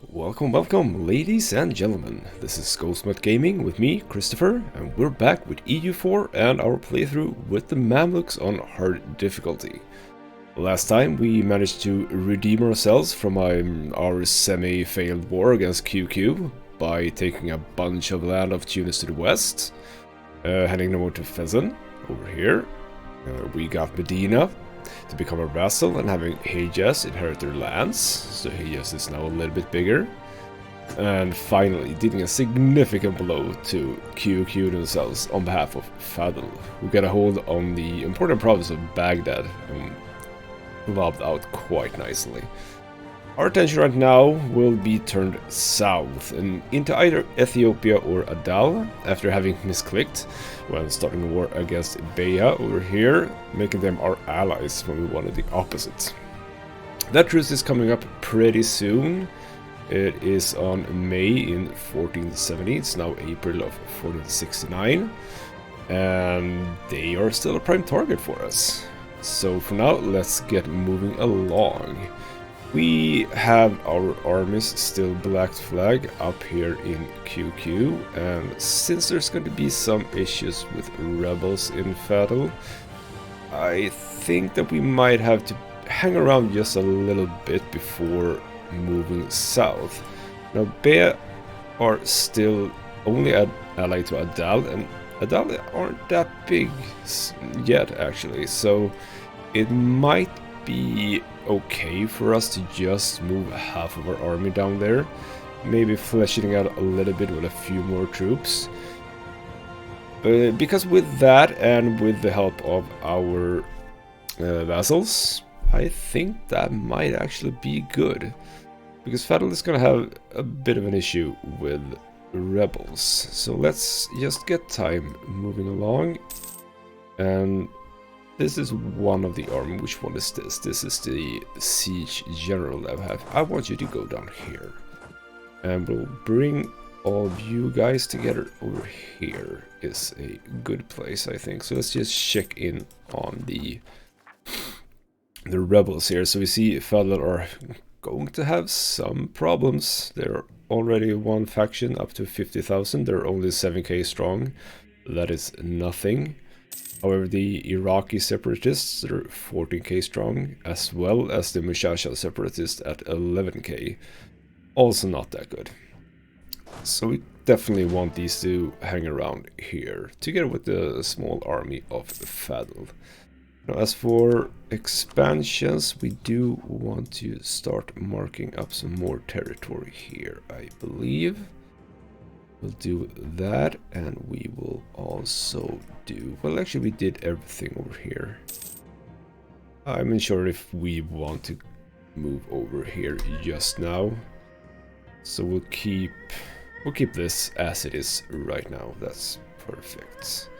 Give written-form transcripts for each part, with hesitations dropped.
Welcome, ladies and gentlemen. This is Ghostmud Gaming with me, Christopher, and we're back with EU4 and our playthrough with the Mamluks on hard difficulty. Last time we managed to redeem ourselves from our semi-failed war against QQ by taking a bunch of land of Tunis to the west, heading over to Fezzan, over here. We got Medina to become our vassal and having Hejaz inherit their lands, so Hejaz is now a little bit bigger. And finally, dealing a significant blow to QQ themselves on behalf of Fadl, who got a hold on the important province of Baghdad and lobbed out quite nicely. Our attention right now will be turned south and into either Ethiopia or Adal, after having misclicked when starting a war against Beja over here, making them our allies when we wanted the opposite. That truce is coming up pretty soon. It is on May in 1470, it's now April of 1469, and they are still a prime target for us. So for now, let's get moving along. We have our armies still black flag up here in QQ, and since there's going to be some issues with rebels in Fadl, I think that we might have to hang around just a little bit before moving south. Now, Beja are still only allied to Adal, and Adal aren't that big yet, actually, so it might be okay for us to just move half of our army down there, maybe fleshing out a little bit with a few more troops. Because with that, and with the help of our vassals, I think that might actually be good. Because Fadl is going to have a bit of an issue with rebels. So let's just get time moving along. And this is one of the army. Which one is this? This is the siege general that I have. I want you to go down here. And we'll bring all of you guys together over here. Is a good place, I think. So let's just check in on the rebels here. So we see Fadl are going to have some problems. They're already one faction up to 50,000. They're only 7k strong. That is nothing. However, the Iraqi separatists are 14k strong, as well as the Mushasha separatists at 11k. Also not that good. So we definitely want these to hang around here, together with the small army of Fadl. Now, as for expansions, we do want to start marking up some more territory here, I believe. We'll do that, and we will also do... Well, actually, we did everything over here. I'm unsure if we want to move over here just now. So we'll keep this as it is right now. That's perfect.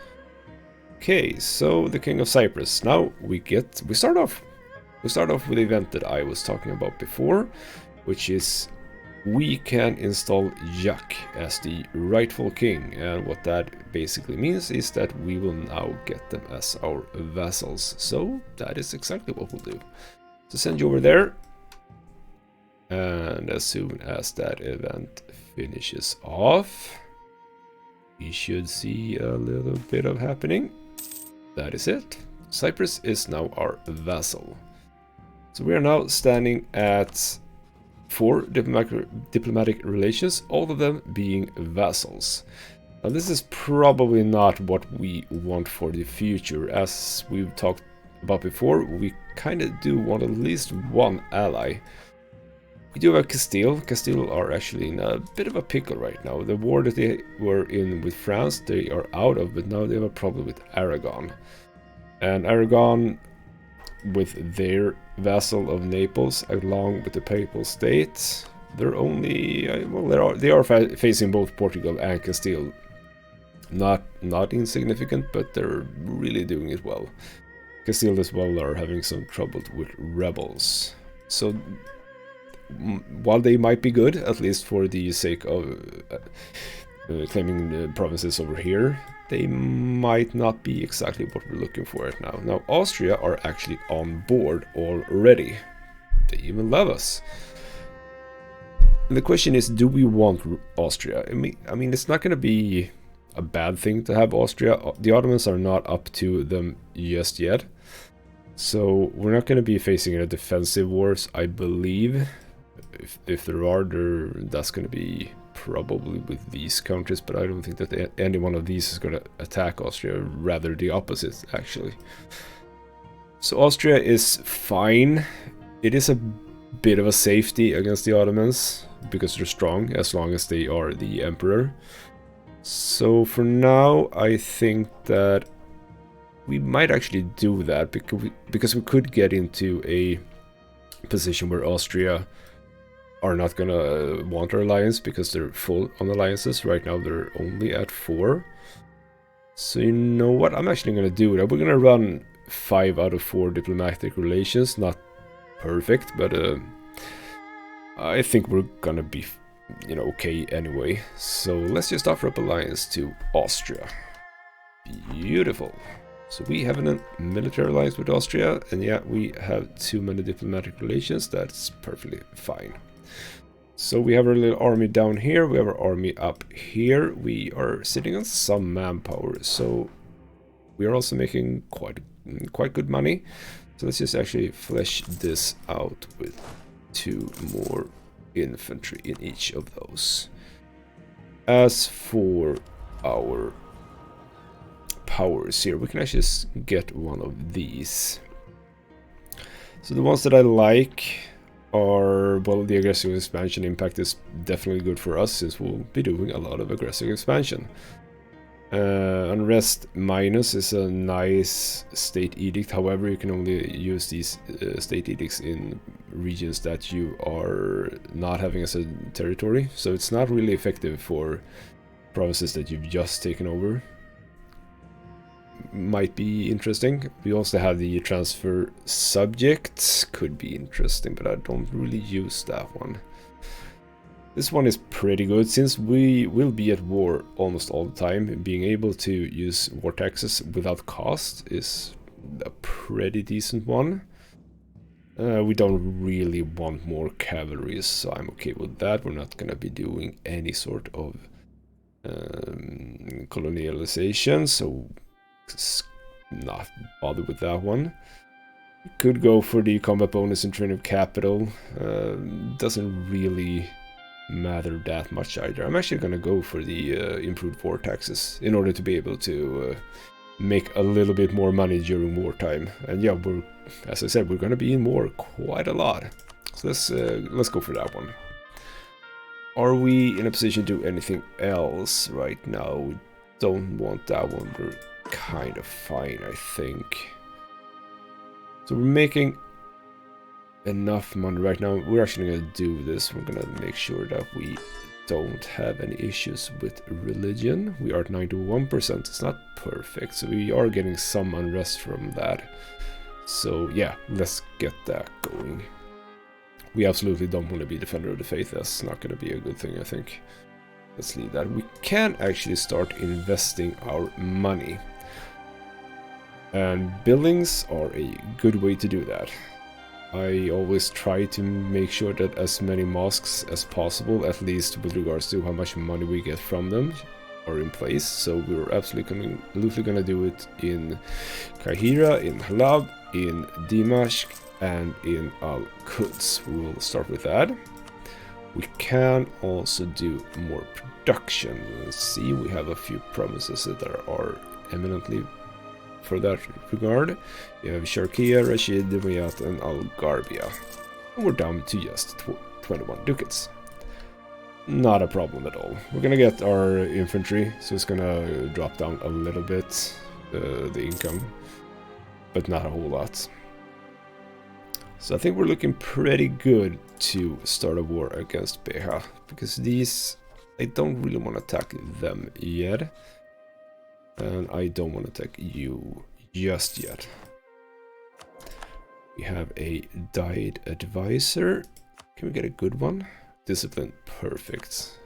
Okay, so the King of Cyprus. Now we start off with the event that I was talking about before, which is we can install Jak as the rightful king, and what that basically means is that we will now get them as our vassals. So that is exactly what we'll do. So send you over there, and as soon as that event finishes off, we should see a little bit of happening. That is it. Cyprus is now our vassal. So we are now standing at 4 diplomatic relations, all of them being vassals. Now this is probably not what we want for the future. As we've talked about before, we kind of do want at least one ally. We do have Castile. Castile are actually in a bit of a pickle right now. The war that they were in with France, they are out of, but now they have a problem with Aragon. And Aragon, with their vassal of Naples, along with the Papal State, they're only... well, they are facing both Portugal and Castile. Not insignificant, but they're really doing it well. Castile as well are having some trouble with rebels. So while they might be good, at least for the sake of claiming the provinces over here, they might not be exactly what we're looking for right now. Now, Austria are actually on board already. They even love us. And the question is, do we want Austria? I mean, it's not going to be a bad thing to have Austria. The Ottomans are not up to them just yet. So we're not going to be facing any defensive wars, I believe. If there are, that's going to be probably with these countries, but I don't think that any one of these is going to attack Austria, rather the opposite, actually. So Austria is fine. It is a bit of a safety against the Ottomans, because they're strong, as long as they are the emperor. So for now, I think that we might actually do that, because we could get into a position where Austria are not gonna want our alliance, because they're full on alliances. Right now they're only at 4. So you know what, I'm actually gonna do that. We're gonna run 5 out of 4 diplomatic relations. Not perfect, but I think we're gonna be, you know, okay anyway. So let's just offer up alliance to Austria. Beautiful. So we have a military alliance with Austria, and yeah, we have too many diplomatic relations. That's perfectly fine. So we have our little army down here, we have our army up here. We are sitting on some manpower, so we are also making quite good money. So let's just actually flesh this out with 2 more infantry in each of those. As for our powers here, we can actually just get one of these. So the ones that I like are, well, the aggressive expansion impact is definitely good for us, since we'll be doing a lot of aggressive expansion. Unrest minus is a nice state edict. However, you can only use these state edicts in regions that you are not having as a territory, so it's not really effective for provinces that you've just taken over. Might be interesting. We also have the transfer subjects, could be interesting, but I don't really use that one. This one is pretty good, since we will be at war almost all the time. Being able to use war taxes without cost is a pretty decent one. We don't really want more cavalry, so I'm okay with that. We're not gonna be doing any sort of colonialization, so not bother with that one. Could go for the combat bonus and train of capital. Doesn't really matter that much either. I'm actually gonna go for the improved war taxes in order to be able to make a little bit more money during wartime. And yeah, we're, as I said, we're gonna be in war quite a lot. So let's go for that one. Are we in a position to do anything else right now? We don't want that one. We're kind of fine, I think. So we're making enough money right now. We're actually going to do this. We're going to make sure that we don't have any issues with religion. We are at 91%. It's not perfect, so we are getting some unrest from that. So yeah, let's get that going. We absolutely don't want to be defender of the faith. That's not going to be a good thing, I think. Let's leave that. We can actually start investing our money. And buildings are a good way to do that. I always try to make sure that as many mosques as possible, at least with regards to how much money we get from them, are in place. So we're absolutely gonna do it in Kahira, in Halab, in Dimashq, and in Al-Quds. We will start with that. We can also do more production. Let's see, we have a few provinces that are eminently for that regard. You have Sharqiya, Rashid, Riyadh, and Al-Garbia. And we're down to just 21 ducats. Not a problem at all. We're gonna get our infantry, so it's gonna drop down a little bit, the income, but not a whole lot. So I think we're looking pretty good to start a war against Beha, because these, I don't really want to attack them yet. And I don't want to attack you just yet. We have a diet advisor. Can we get a good one? Discipline, perfect.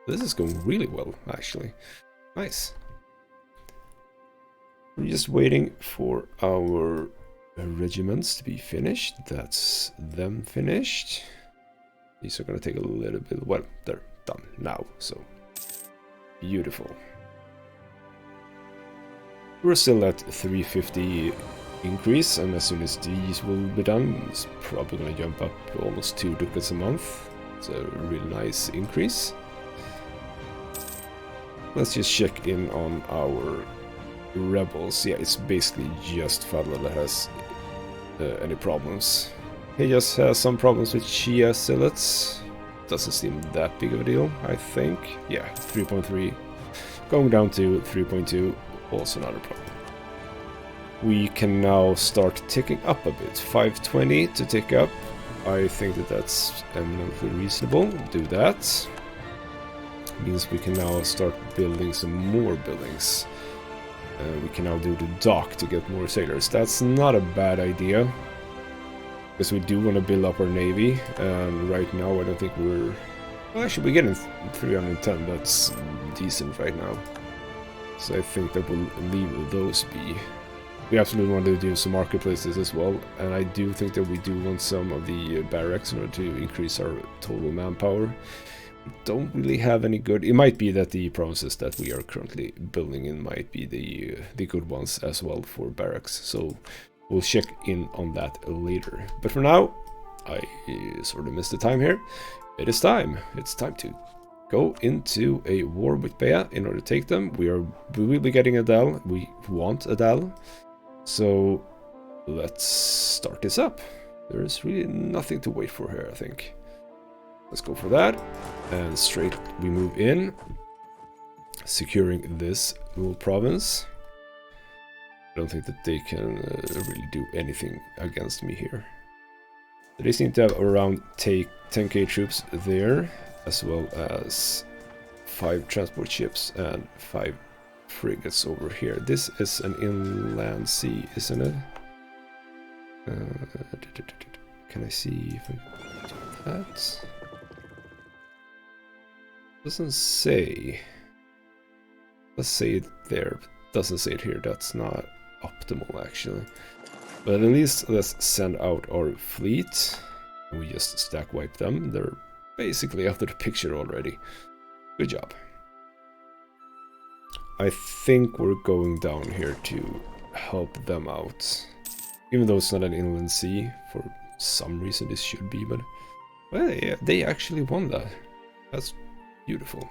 This is going really well, actually. Nice. We're just waiting for our regiments to be finished. That's them finished. These are going to take a little bit. Well, they're done now, so beautiful. We're still at 350 increase, and as soon as these will be done, it's probably going to jump up almost 2 ducats a month. It's a really nice increase. Let's just check in on our rebels. Yeah, it's basically just Fadla that has any problems. He just has some problems with Shia Silets. Doesn't seem that big of a deal, I think. Yeah, 3.3. Going down to 3.2, also not a problem. We can now start ticking up a bit. 520 to tick up. I think that that's eminently reasonable. Do that. Means we can now start building some more buildings. We can now do the dock to get more sailors. That's not a bad idea. Because we do want to build up our navy. And right now I don't think we're... Well, actually we're getting 310. That's decent right now. So I think that we'll leave those be. We absolutely want to do some marketplaces as well. And I do think that we do want some of the barracks in order to increase our total manpower. Don't really have any good... It might be that the provinces that we are currently building in might be the good ones as well for barracks. So we'll check in on that later. But for now, I sort of missed the time here. It is time. It's time to go into a war with Bea in order to take them. We will be getting a Dal. We want a Dal. So let's start this up. There is really nothing to wait for here, I think. Let's go for that, and straight we move in, securing this little province. I don't think that they can really do anything against me here. They seem to have around 10k troops there, as well as 5 transport ships and 5 frigates over here. This is an inland sea, isn't it? Can I see if I can do that? Doesn't say. Let's say it there, but doesn't say it here. That's not optimal actually. But at least let's send out our fleet. We just stack wipe them. They're basically out of the picture already. Good job. I think we're going down here to help them out. Even though it's not an inland sea, for some reason this should be, but well, yeah, they actually won that. That's beautiful.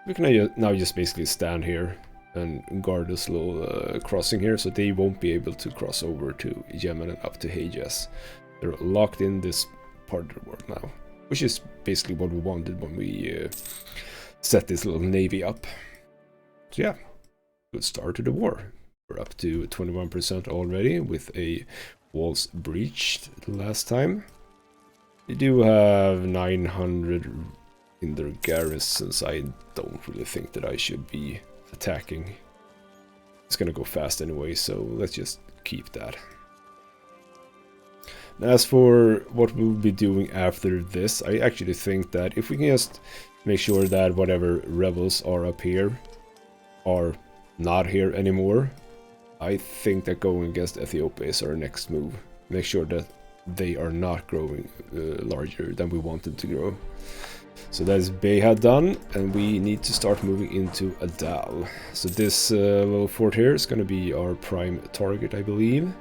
We can now just basically stand here and guard this little crossing here, so they won't be able to cross over to Yemen and up to Hejaz. They're locked in this part of the world now, which is basically what we wanted when we set this little navy up. So yeah, good start to the war. We're up to 21% already with a walls breached last time. They do have 900 in their garrisons. I don't really think that I should be attacking. It's gonna go fast anyway, so let's just keep that. As for what we'll be doing after this, I actually think that if we can just make sure that whatever rebels are up here are not here anymore, I think that going against Ethiopia is our next move. Make sure that they are not growing larger than we want them to grow. So that is Beha done, and we need to start moving into Adal. So this little fort here is going to be our prime target, I believe.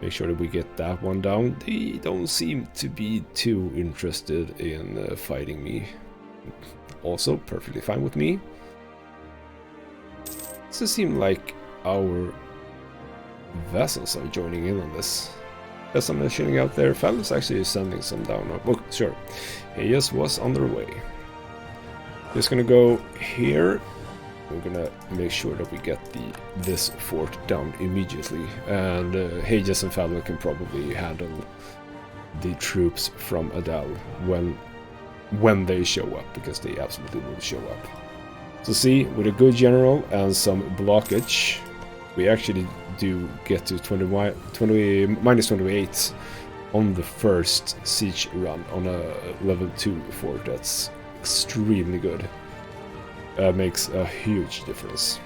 Make sure that we get that one down. They don't seem to be too interested in fighting me. Also, perfectly fine with me. Does it seem like our vassals are joining in on this? There's some shooting out there. Fellas actually sending some down. Oh, sure. He just was on their way. Just gonna go here. We're gonna make sure that we get this fort down immediately. And Hejaz and Falun can probably handle the troops from Adal when they show up, because they absolutely will show up. So see, with a good general and some blockage, we actually do get to minus 28 on the first siege run on a level 2 fort. That's extremely good. Makes a huge difference.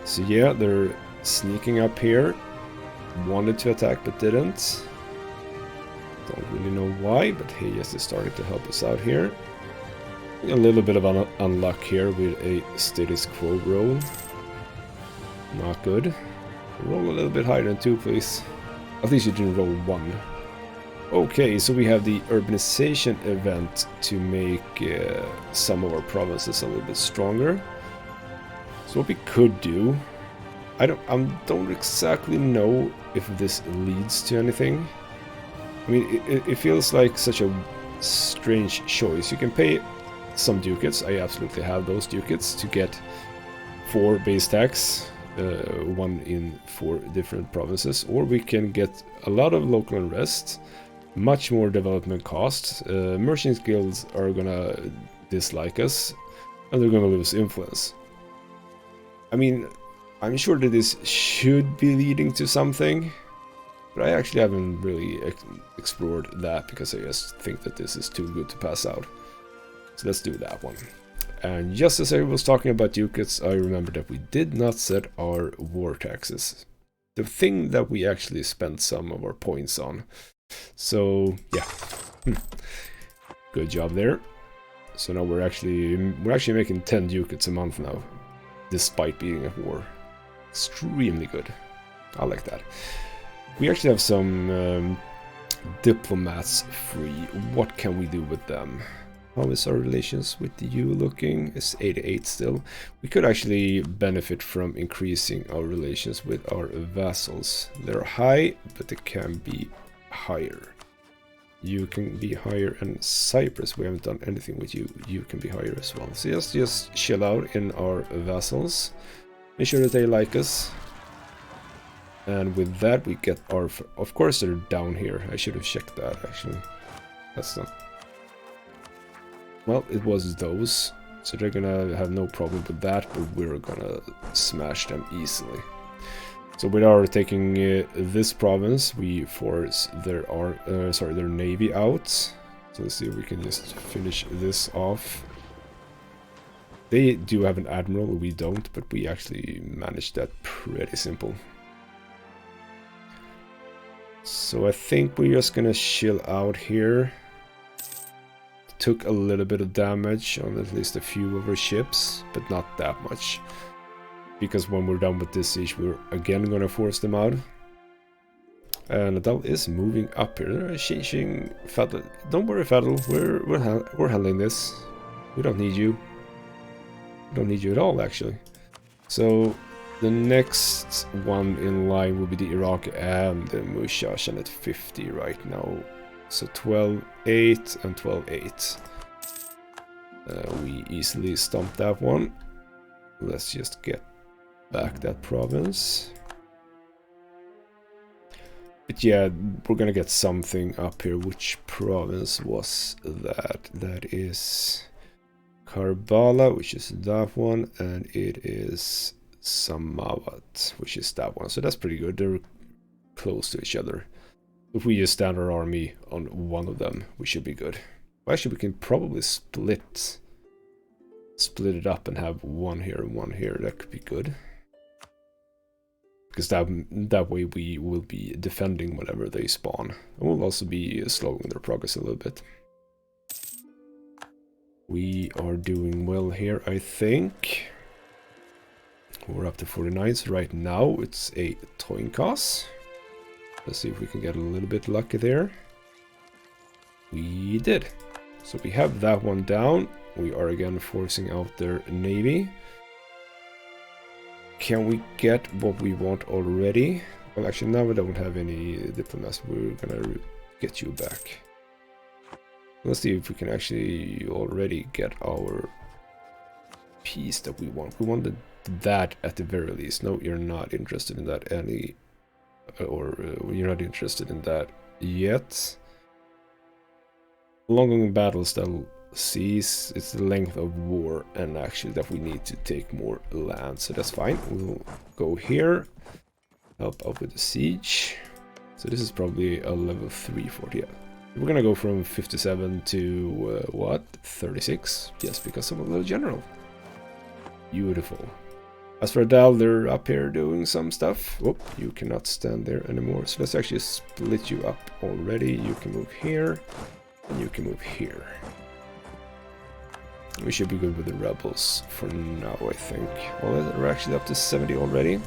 So yeah, they're sneaking up here. Wanted to attack but didn't. Don't really know why, but hey, yes, it's starting to help us out here. A little bit of unluck here with a status quo roll. Not good. Roll a little bit higher than 2, please. At least you didn't roll 1. Okay, so we have the urbanization event to make some of our provinces a little bit stronger. So what we could do, I don't exactly know if this leads to anything. I mean, it feels like such a strange choice. You can pay some ducats. I absolutely have those ducats to get 4 base tax, 1 in 4 different provinces, or we can get a lot of local unrest, much more development costs. Merchant guilds are gonna dislike us, and they're gonna lose influence. I mean, I'm sure that this should be leading to something, but I actually haven't really explored that because I just think that this is too good to pass out. So let's do that one. And just as I was talking about ducats, I remember that we did not set our war taxes. The thing that we actually spent some of our points on. So yeah, good job there. So now we're actually making 10 ducats a month now, despite being at war. Extremely good. I like that. We actually have some diplomats free. What can we do with them? How is our relations with you looking? It's 88 still. We could actually benefit from increasing our relations with our vassals. They're high, but they can be higher. You can be higher, and Cyprus, we haven't done anything with you. You can be higher as well. So just chill out in our vassals. Make sure that they like us. And with that we get our... Of course they're down here. I should have checked that actually. That's not... Well, it was those. So they're gonna have no problem with that, but we're gonna smash them easily. So with our taking this province, we force their navy out. So let's see if we can just finish this off. They do have an admiral, we don't, but we actually managed that pretty simple. So I think we're just gonna chill out here. Took a little bit of damage on at least a few of our ships, but not that much. Because when we're done with this siege, we're again gonna force them out. And Nadal is moving up here. They're changing Fadl. Don't worry, Fadl. We're handling this. We don't need you. We don't need you at all, actually. So the next one in line will be the Iraq and the Mushashan at 50 right now. So 12-8 and 12-8. We easily stomped that one. Let's just get back that province. But yeah, we're gonna get something up here. Which province was that? That is Karbala, which is that one, and it is Samawat, which is that one. So that's pretty good. They're close to each other. If we just stand our army on one of them, we should be good. Well, actually, we can probably split it up and have one here and one here. That could be good. Because that way we will be defending whenever they spawn. And we'll also be slowing their progress a little bit. We are doing well here, I think. We're up to 49, so right now it's a Toinkas. Let's see if we can get a little bit lucky there. We did. So we have that one down. We are again forcing out their navy. Can we get what we want already? Well, actually, now we don't have any diplomats. We're gonna get you back. Let's see if we can actually already get our peace that we want. We wanted that at the very least. No, you're not interested in that any... Or you're not interested in that yet. Long battles that'll cease. It's the length of war, and actually that we need to take more land, so that's fine. We'll go here, help out with the siege. So this is probably a level 3 fort. Yeah, we're gonna go from 57 to what, 36? Yes, because I'm a little general. Beautiful. As for Adal, they're up here doing some stuff. Oh, you cannot stand there anymore. So let's actually split you up already. You can move here, and you can move here. We should be good with the rebels for now, I think. Well, we're actually up to 70 already.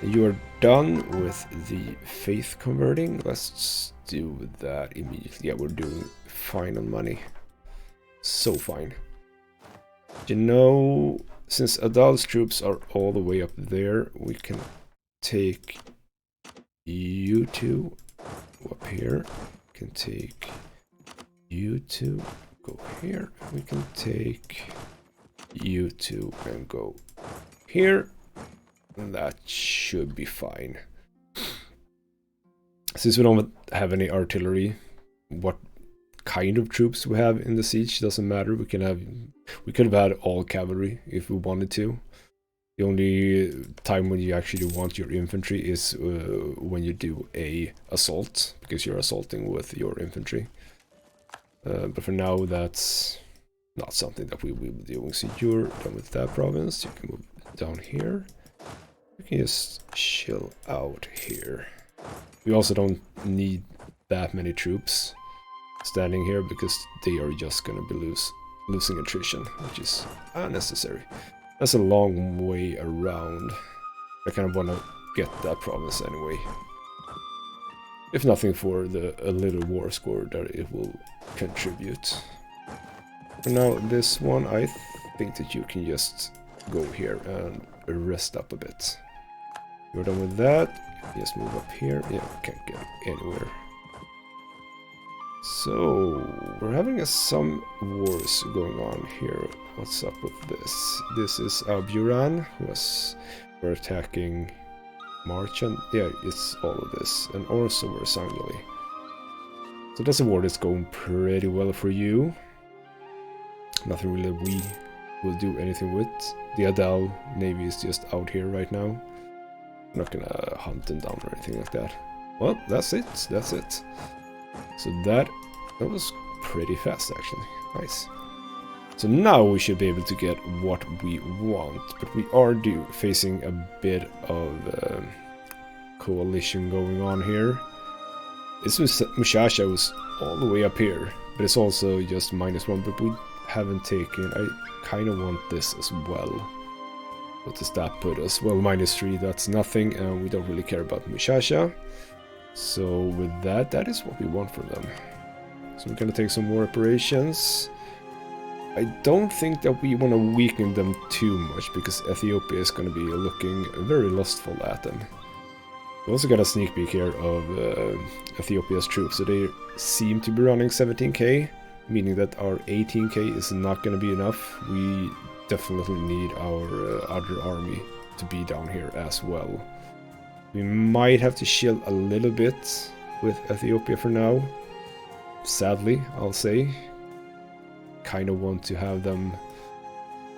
You are done with the faith converting. Let's do that immediately. Yeah, we're doing fine on money. So fine. You know, since Adal's troops are all the way up there, we can take you two up here. We can take you two, go here. We can take you two and go here. And that should be fine. Since we don't have any artillery, what kind of troops we have in the siege doesn't matter. We could have had all cavalry if we wanted to. The only time when you actually want your infantry is when you do a assault, because you're assaulting with your infantry. But for now, that's not something that we will be doing. So you're done with that province. You can move down here. We can just chill out here. We also don't need that many troops standing here because they are just going to be losing attrition, which is unnecessary. That's a long way around. I kind of want to get that province anyway. If nothing for a little war score that it will contribute. For now, this one, I think that you can just go here and rest up a bit. You're done with that. Just move up here. Yeah, we can't get anywhere. So, we're having some wars going on here. What's up with this? This is Buran, we're attacking Marchand. Yeah, it's all of this. And also we're Sangli. So that's a war that's going pretty well for you. Nothing really we will do anything with. The Adal Navy is just out here right now. I'm not gonna hunt them down or anything like that. Well, that's it. That's it. So that was pretty fast, actually. Nice. So now we should be able to get what we want, but we are facing a bit of coalition going on here. This was Mushasha was all the way up here, but it's also just -1, but we haven't taken. I kind of want this as well. What does that put us? Well, -3, that's nothing, and we don't really care about Mushasha. So with that, that is what we want from them. So we're gonna take some more operations. I don't think that we want to weaken them too much, because Ethiopia is going to be looking very lustful at them. We also got a sneak peek here of Ethiopia's troops. So they seem to be running 17k, meaning that our 18k is not going to be enough. We definitely need our other army to be down here as well. We might have to chill a little bit with Ethiopia for now. Sadly, I'll say. Kind of want to have them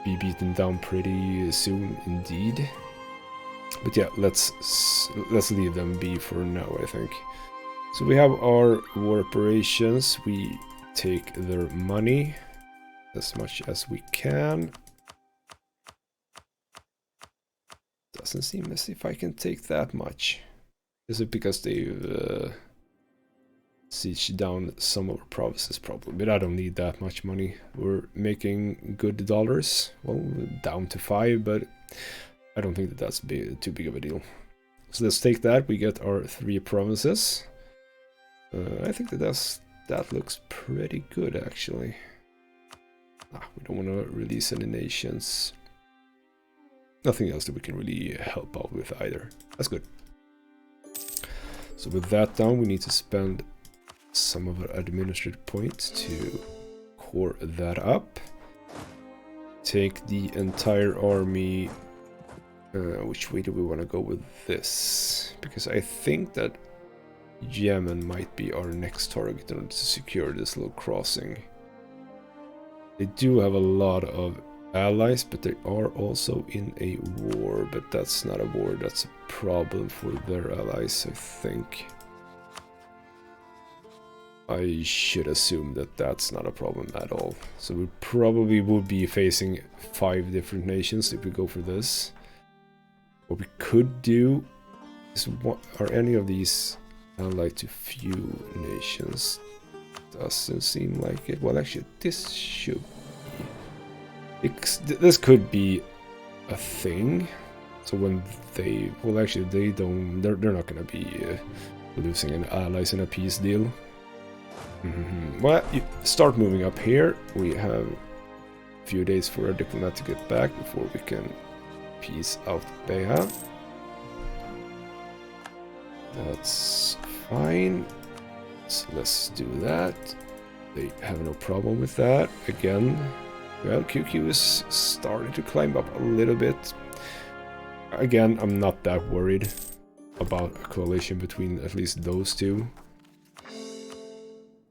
be beaten down pretty soon indeed. But yeah, let's leave them be for now, I think. So we have our war operations. We take their money as much as we can. Doesn't seem as if I can take that much. Is it because they've siege down some of our provinces? Probably, but I don't need that much money. We're making good dollars. Well, down to 5, but I don't think that that's too big of a deal. So let's take that. We get our 3 provinces. I think that looks pretty good, actually. We don't want to release any nations. Nothing else that we can really help out with either. That's good. So with that done, we need to spend some of our administrative points to core that up. Take the entire army. Which way do we want to go with this? Because I think that Yemen might be our next target in order to secure this little crossing. They do have a lot of allies, but they are also in a war. But that's not a war, that's a problem for their allies, I think. I should assume that that's not a problem at all. So we probably would be facing 5 different nations if we go for this. What we could do is, are any of these allied to few nations? Doesn't seem like it. Well, actually, this should be. This could be a thing. So when they, well, actually, they don't. They're not going to be losing any allies in a peace deal. Well, you start moving up here. We have a few days for our diplomat to get back before we can peace out Beha. That's fine. So let's do that. They have no problem with that. Again, well, QQ is starting to climb up a little bit. Again, I'm not that worried about a coalition between at least those two.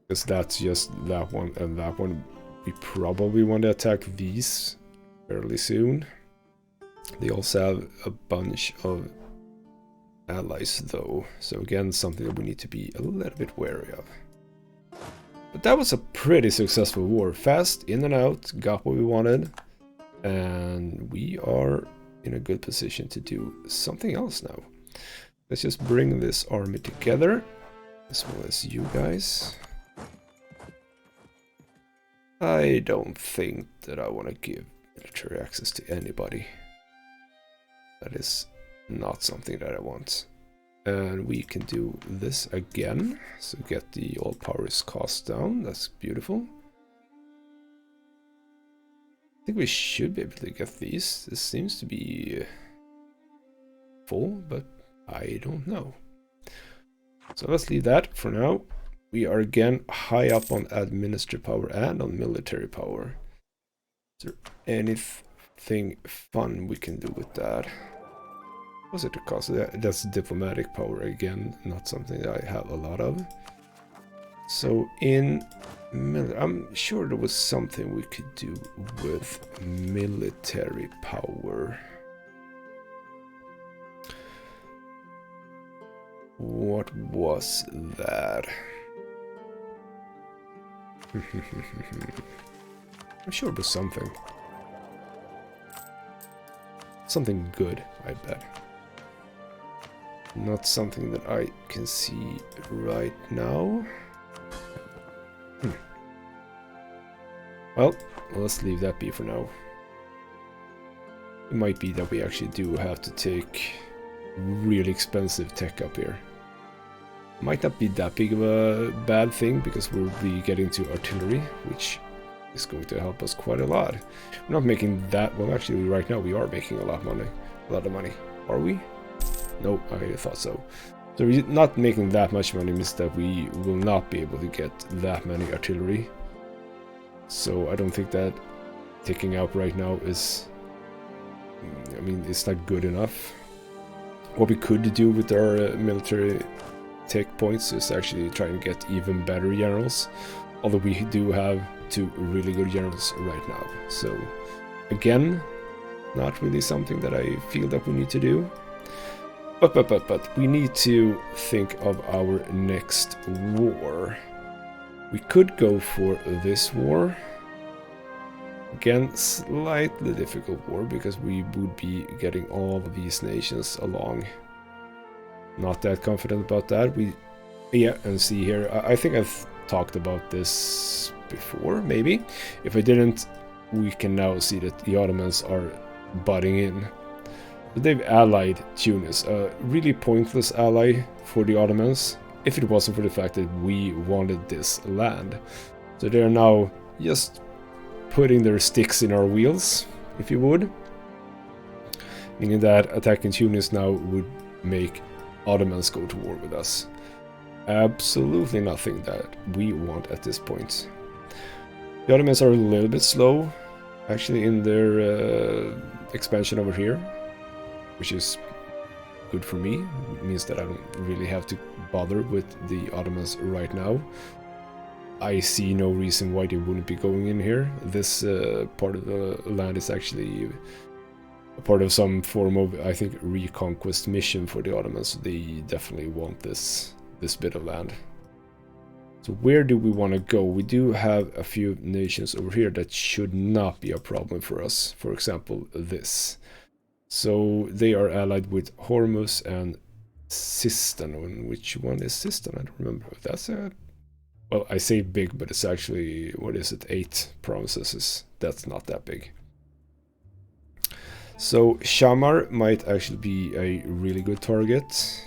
Because that's just that one and that one. We probably want to attack these fairly soon. They also have a bunch of allies though. So again, something that we need to be a little bit wary of. But that was a pretty successful war. Fast, in and out, got what we wanted. And we are in a good position to do something else now. Let's just bring this army together, as well as you guys. I don't think that I want to give military access to anybody. That is not something that I want. And we can do this again. So get the all powers cost down. That's beautiful. I think we should be able to get these. This seems to be full, but I don't know. So let's leave that for now. We are again high up on administrative power and on military power. Is there anything fun we can do with that? What's it to cost? That's diplomatic power again, not something that I have a lot of. So in I'm sure there was something we could do with military power. What was that? I'm sure it was something. Something good, I bet. Not something that I can see right now. Well, let's leave that be for now. It might be that we actually do have to take really expensive tech up here. Might not be that big of a bad thing, because we'll be getting to artillery, which is going to help us quite a lot. We're not making that, well actually right now we are making a lot of money. Are we? No, I thought so. So we're not making that much money means that we will not be able to get that many artillery. So I don't think that taking out right now is, I mean, it's not good enough. What we could do with our military tech points is actually try and get even better generals. Although we do have 2 really good generals right now. So again, not really something that I feel that we need to do. But we need to think of our next war. We could go for this war. Again, slightly difficult war, because we would be getting all of these nations along. Not that confident about that. Yeah, and see here, I think I've talked about this before, maybe. If I didn't, we can now see that the Ottomans are butting in. But they've allied Tunis, a really pointless ally for the Ottomans, if it wasn't for the fact that we wanted this land. So they are now just putting their sticks in our wheels, if you would. Meaning that attacking Tunis now would make Ottomans go to war with us. Absolutely nothing that we want at this point. The Ottomans are a little bit slow, actually, in their expansion over here, which is good for me. It means that I don't really have to bother with the Ottomans right now. I see no reason why they wouldn't be going in here. This part of the land is actually a part of some form of, I think, reconquest mission for the Ottomans. They definitely want this bit of land. So where do we want to go? We do have a few nations over here that should not be a problem for us. For example, this. So they are allied with Hormuz and Sistan. And which one is Sistan? I don't remember. That's a... Well, I say big, but it's actually, what is it, 8 provinces. That's not that big. So Shamar might actually be a really good target.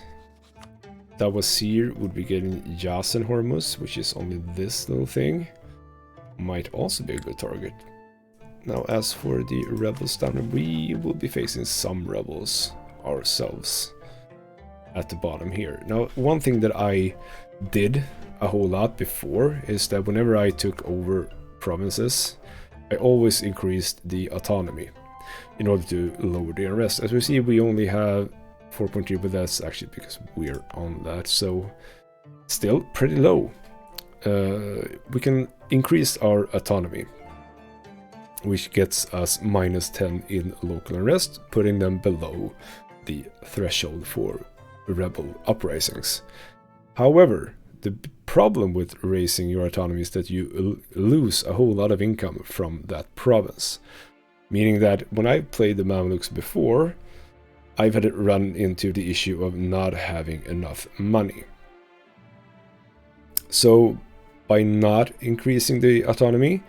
Dawasir would be getting Yas and Hormuz, which is only this little thing. Might also be a good target. Now, as for the rebels down, we will be facing some rebels ourselves at the bottom here. Now, one thing that I did a whole lot before is that whenever I took over provinces, I always increased the autonomy in order to lower the unrest. As we see, we only have 4.3, but that's actually because we're on that, so still pretty low. We can increase our autonomy, which gets us -10 in local unrest, putting them below the threshold for rebel uprisings. However, the problem with raising your autonomy is that you lose a whole lot of income from that province. Meaning that when I played the Mamluks before, I've had it run into the issue of not having enough money. So by not increasing the autonomy,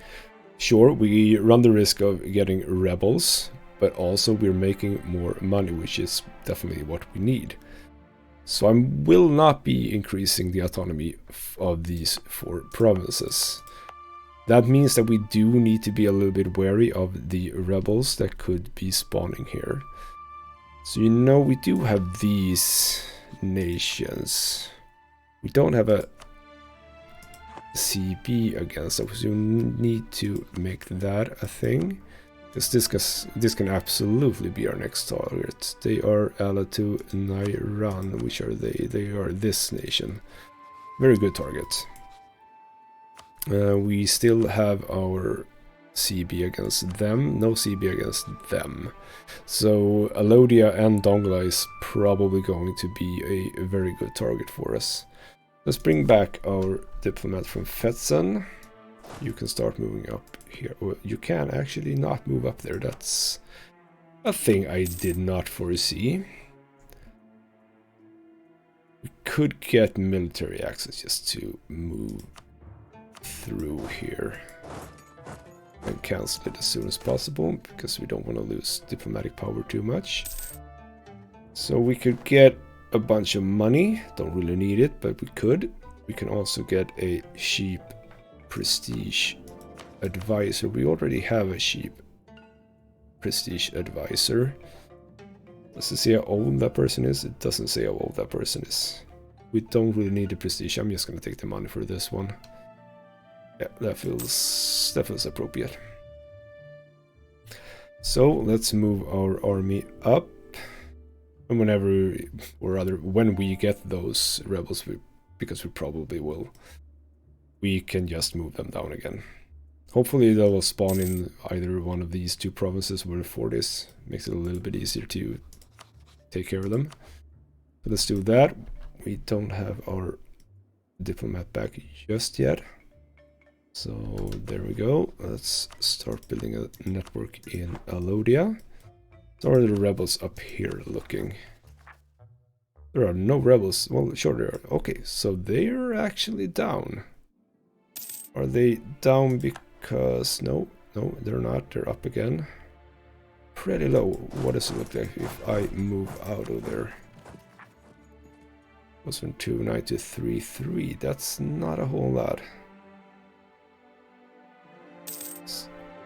sure, we run the risk of getting rebels, but also we're making more money, which is definitely what we need. So I will not be increasing the autonomy of these 4 provinces. That means that we do need to be a little bit wary of the rebels that could be spawning here. So you know, we do have these nations. We don't have a CB against us, so you need to make that a thing. Because this can absolutely be our next target. They are allied to Nairan. Which are they? They are this nation. Very good target. We still have our CB against them. No CB against them. So Alodia and Dongola is probably going to be a very good target for us. Let's bring back our diplomat from Fetzen. You can start moving up here. Well, you can actually not move up there. That's a thing I did not foresee. We could get military access just to move through here and cancel it as soon as possible, because we don't want to lose diplomatic power too much. So we could get a bunch of money. Don't really need it, but we could. We can also get a sheep prestige advisor. We already have a sheep prestige advisor. Does it say how old that person is? It doesn't say how old that person is. We don't really need the prestige. I'm just gonna take the money for this one. Yeah, that feels appropriate. So let's move our army up, and whenever, or rather when we get those rebels, because we probably will, we can just move them down again. Hopefully they will spawn in either one of these 2 provinces where the fort is. Makes it a little bit easier to take care of them. But let's do that. We don't have our diplomat back just yet. So there we go. Let's start building a network in Alodia. So are the rebels up here looking? There are no rebels. Well, sure there are. Okay, so they're actually down. Are they down because... No, they're not. They're up again. Pretty low. What does it look like if I move out of there? Goes from 2.9 to 3.3. That's not a whole lot.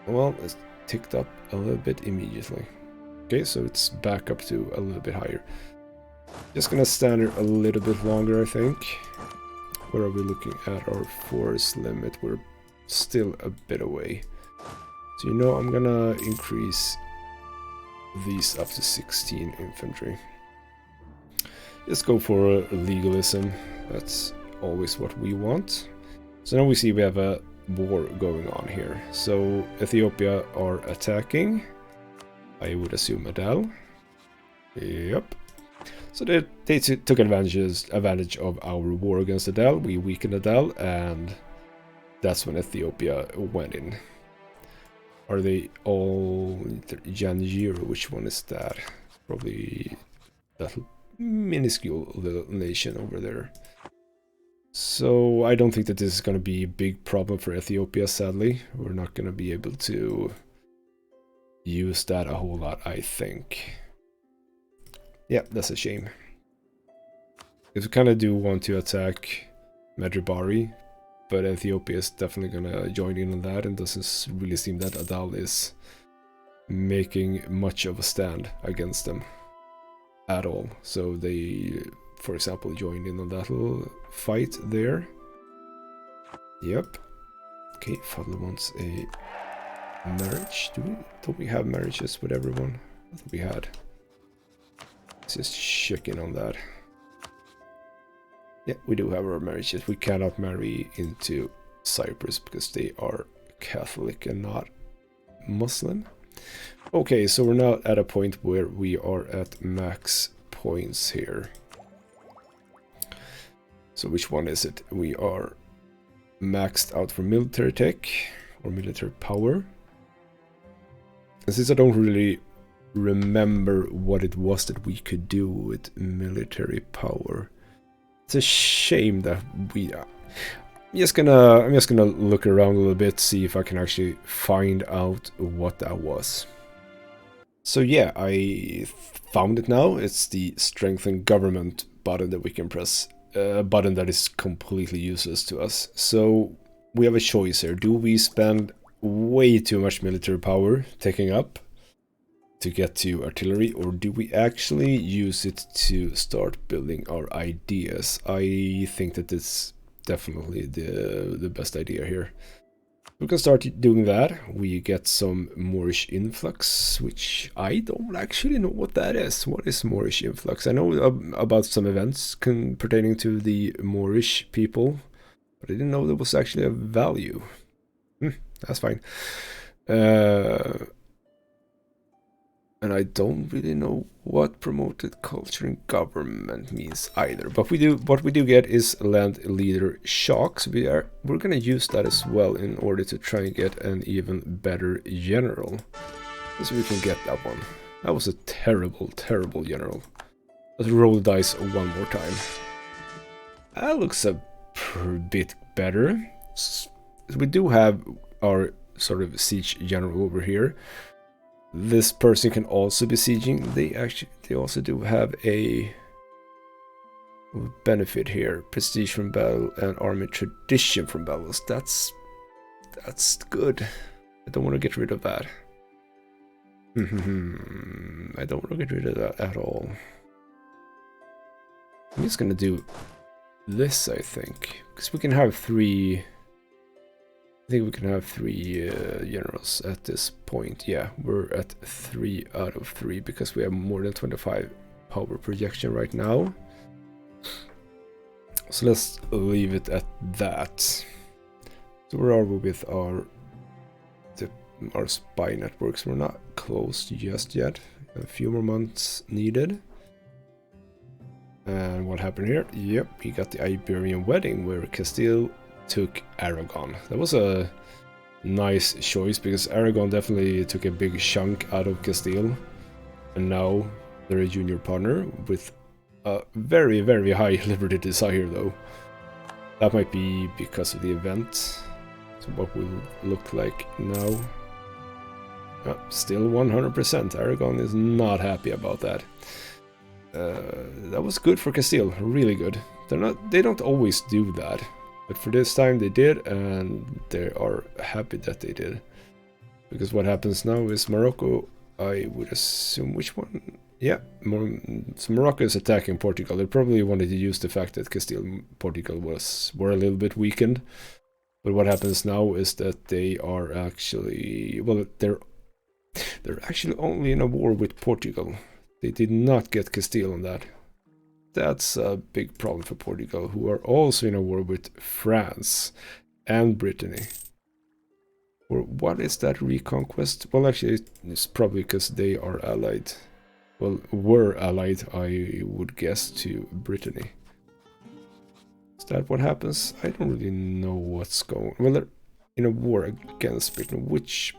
Well, it's ticked up a little bit immediately. Okay, so it's back up to a little bit higher. Just gonna stand here a little bit longer, I think. Where are we looking at our force limit? We're still a bit away. So you know, I'm gonna increase these up to 16 infantry. Let's go for legalism. That's always what we want. So now we see we have a war going on here. So Ethiopia are attacking. I would assume Adal. Yep. So they took advantage of our war against Adel. We weakened Adel, and that's when Ethiopia went in. Are they all Janjir? Which one is that? Probably that minuscule little nation over there. So I don't think that this is going to be a big problem for Ethiopia, sadly. We're not going to be able to use that a whole lot, I think. Yeah, that's a shame. Because we kind of do want to attack Medjugorje, but Ethiopia is definitely going to join in on that, and doesn't really seem that Adal is making much of a stand against them at all. So they, for example, joined in on that little fight there. Yep. Okay, Father wants a marriage. Don't we have marriages with everyone? I thought we had. Let's just check in on that. Yeah, we do have our marriages. We cannot marry into Cyprus because they are Catholic and not Muslim. Okay, so we're now at a point where we are at max points here. So which one is it? We are maxed out for military tech or military power. And since I don't really remember what it was that we could do with military power, it's a shame that we... I'm just gonna look around a little bit, see if I can actually find out what that was. So yeah, I found it now. It's the strengthen government button that we can press. A button that is completely useless to us. So we have a choice here. Do we spend way too much military power taking up to get to artillery, or do we actually use it to start building our ideas? I think that it's definitely the best idea here. We can start doing that. We get some Moorish influx, which I don't actually know what that is. What is Moorish influx? I know about some events pertaining to the Moorish people, but I didn't know there was actually a value. That's fine. And I don't really know what promoted culture and government means either. But what we do get is land leader shocks. We're gonna use that as well in order to try and get an even better general. Let's see if we can get that one. That was a terrible, terrible general. Let's roll the dice one more time. That looks a bit better. We do have our sort of siege general over here. This person can also be sieging. They also do have a benefit here: prestige from battle and army tradition from battles. That's good. I don't want to get rid of that. I don't want to get rid of that at all. I'm just gonna do this, I think, because we can have three. I think we can have three generals at this point. Yeah, we're at 3 out of 3 because we have more than 25 power projection right now. So let's leave it at that. So where are we with our spy networks? We're not closed just yet. A few more months needed. And what happened here? Yep, we got the Iberian wedding where Castile took Aragon. That was a nice choice because Aragon definitely took a big chunk out of Castile, and now they're a junior partner with a very, very high liberty desire though. That might be because of the event. So what will look like now? Still 100%. Aragon is not happy about that. That was good for Castile, really good. They don't always do that. But for this time they did, and they are happy that they did. Because what happens now is Morocco, I would assume, which one? Yeah, so Morocco is attacking Portugal. They probably wanted to use the fact that Castile and Portugal were a little bit weakened. But what happens now is that they are actually, well, they're actually only in a war with Portugal. They did not get Castile on that. That's a big problem for Portugal, who are also in a war with France and Brittany. Or what is that reconquest? Well, actually, it's probably because they are allied. well, were allied, I would guess, to Brittany. Is that what happens? I don't really know what's going. Well, they're in a war against Britain, which.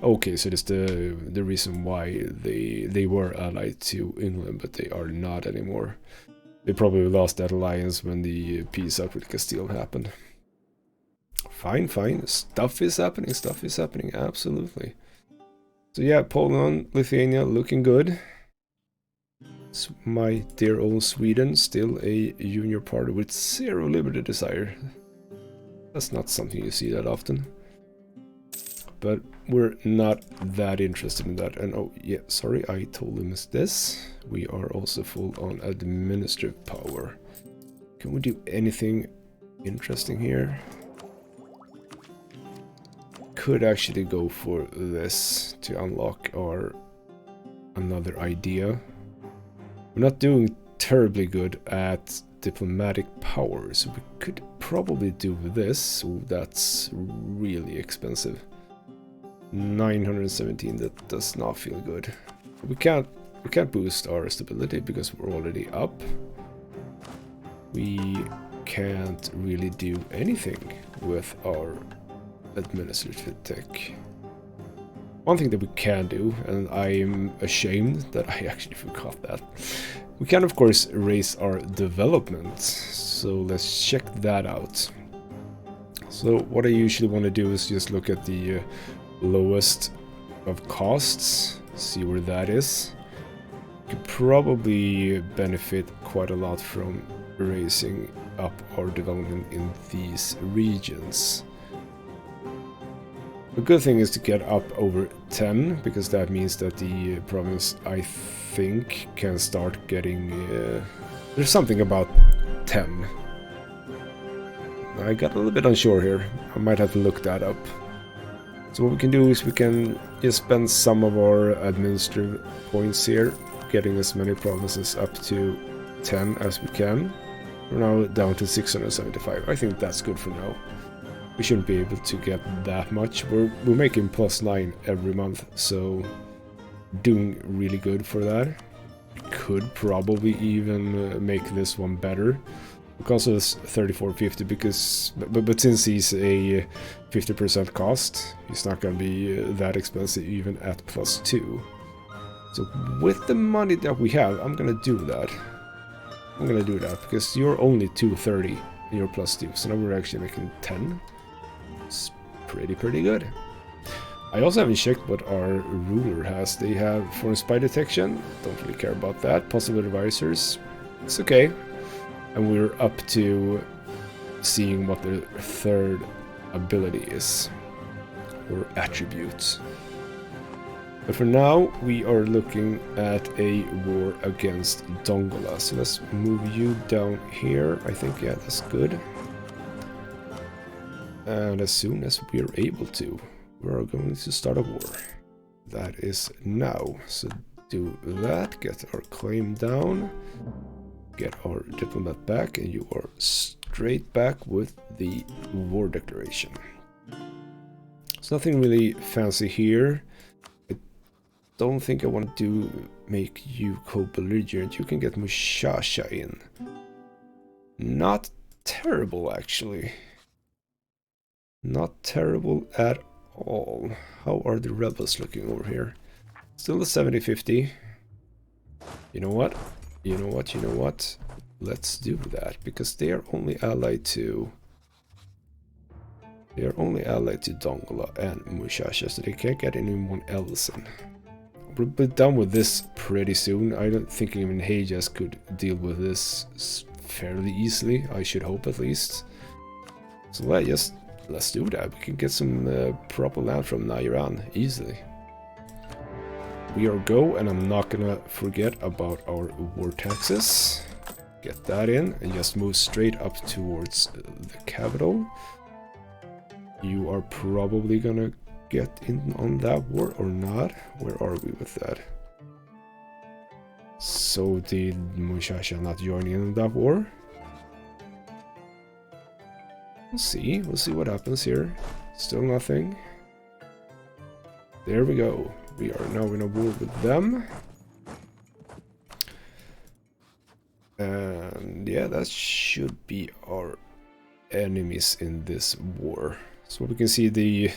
Okay, so that's the reason why they were allied to England, but they are not anymore. They probably lost that alliance when the peace out with Castile happened. Fine, fine. Stuff is happening, absolutely. So yeah, Poland, Lithuania looking good. My dear old Sweden, still a junior party with zero liberty desire. That's not something you see that often. But we're not that interested in that. And oh yeah, sorry, I totally missed this. We are also full on administrative power. Can we do anything interesting here? Could actually go for this to unlock our another idea. We're not doing terribly good at diplomatic power, so we could probably do this. Ooh, that's really expensive. 917, that does not feel good. We can't boost our stability because we're already up. We can't really do anything with our administrative tech. One thing that we can do, and I'm ashamed that I actually forgot that, we can of course raise our development, so let's check that out. So what I usually want to do is just look at the lowest of costs, see where that is. Could probably benefit quite a lot from raising up our development in these regions. The good thing is to get up over 10, because that means that the province, I think, can start getting... there's something about 10. I got a little bit unsure here. I might have to look that up. So what we can do is we can just spend some of our administrative points here, getting as many provinces up to 10 as we can. We're now down to 675. I think that's good for now. We shouldn't be able to get that much. We're making +9 every month, so doing really good for that. Could probably even make this one better. Because of this 3450, because but since he's a 50% cost, he's not gonna be that expensive even at +2. So with the money that we have, I'm gonna do that. I'm gonna do that because you're only 230 and you're +2, so now we're actually making 10. It's pretty good. I also haven't checked what our ruler has. They have foreign spy detection. Don't really care about that. Possible advisors. It's okay. And we're up to seeing what their third ability is, or attribute. But for now, we are looking at a war against Dongola. So let's move you down here. I think, yeah, that's good. And as soon as we are able to, we are going to start a war. That is now. So do that, get our claim down. Get our diplomat back, and you are straight back with the war declaration. There's nothing really fancy here. I don't think I want to make you co-belligerent. You can get Mushasha in. Not terrible, actually. Not terrible at all. How are the rebels looking over here? Still a 70-50. You know what? You know what? Let's do that, because they are only allied to... They are only allied to Dongola and Mushasha, so they can't get anyone else in. We'll be done with this pretty soon. I don't think even Heijas could deal with this fairly easily. I should hope, at least. So let's do that. We can get some proper land from Nairan easily. We are go, and I'm not gonna forget about our war taxes. Get that in, and just move straight up towards the capital. You are probably gonna get in on that war or not. Where are we with that? So did Mushasha not join in on that war? We'll see what happens here. Still nothing. There we go. We are now in a war with them. And yeah, that should be our enemies in this war. So we can see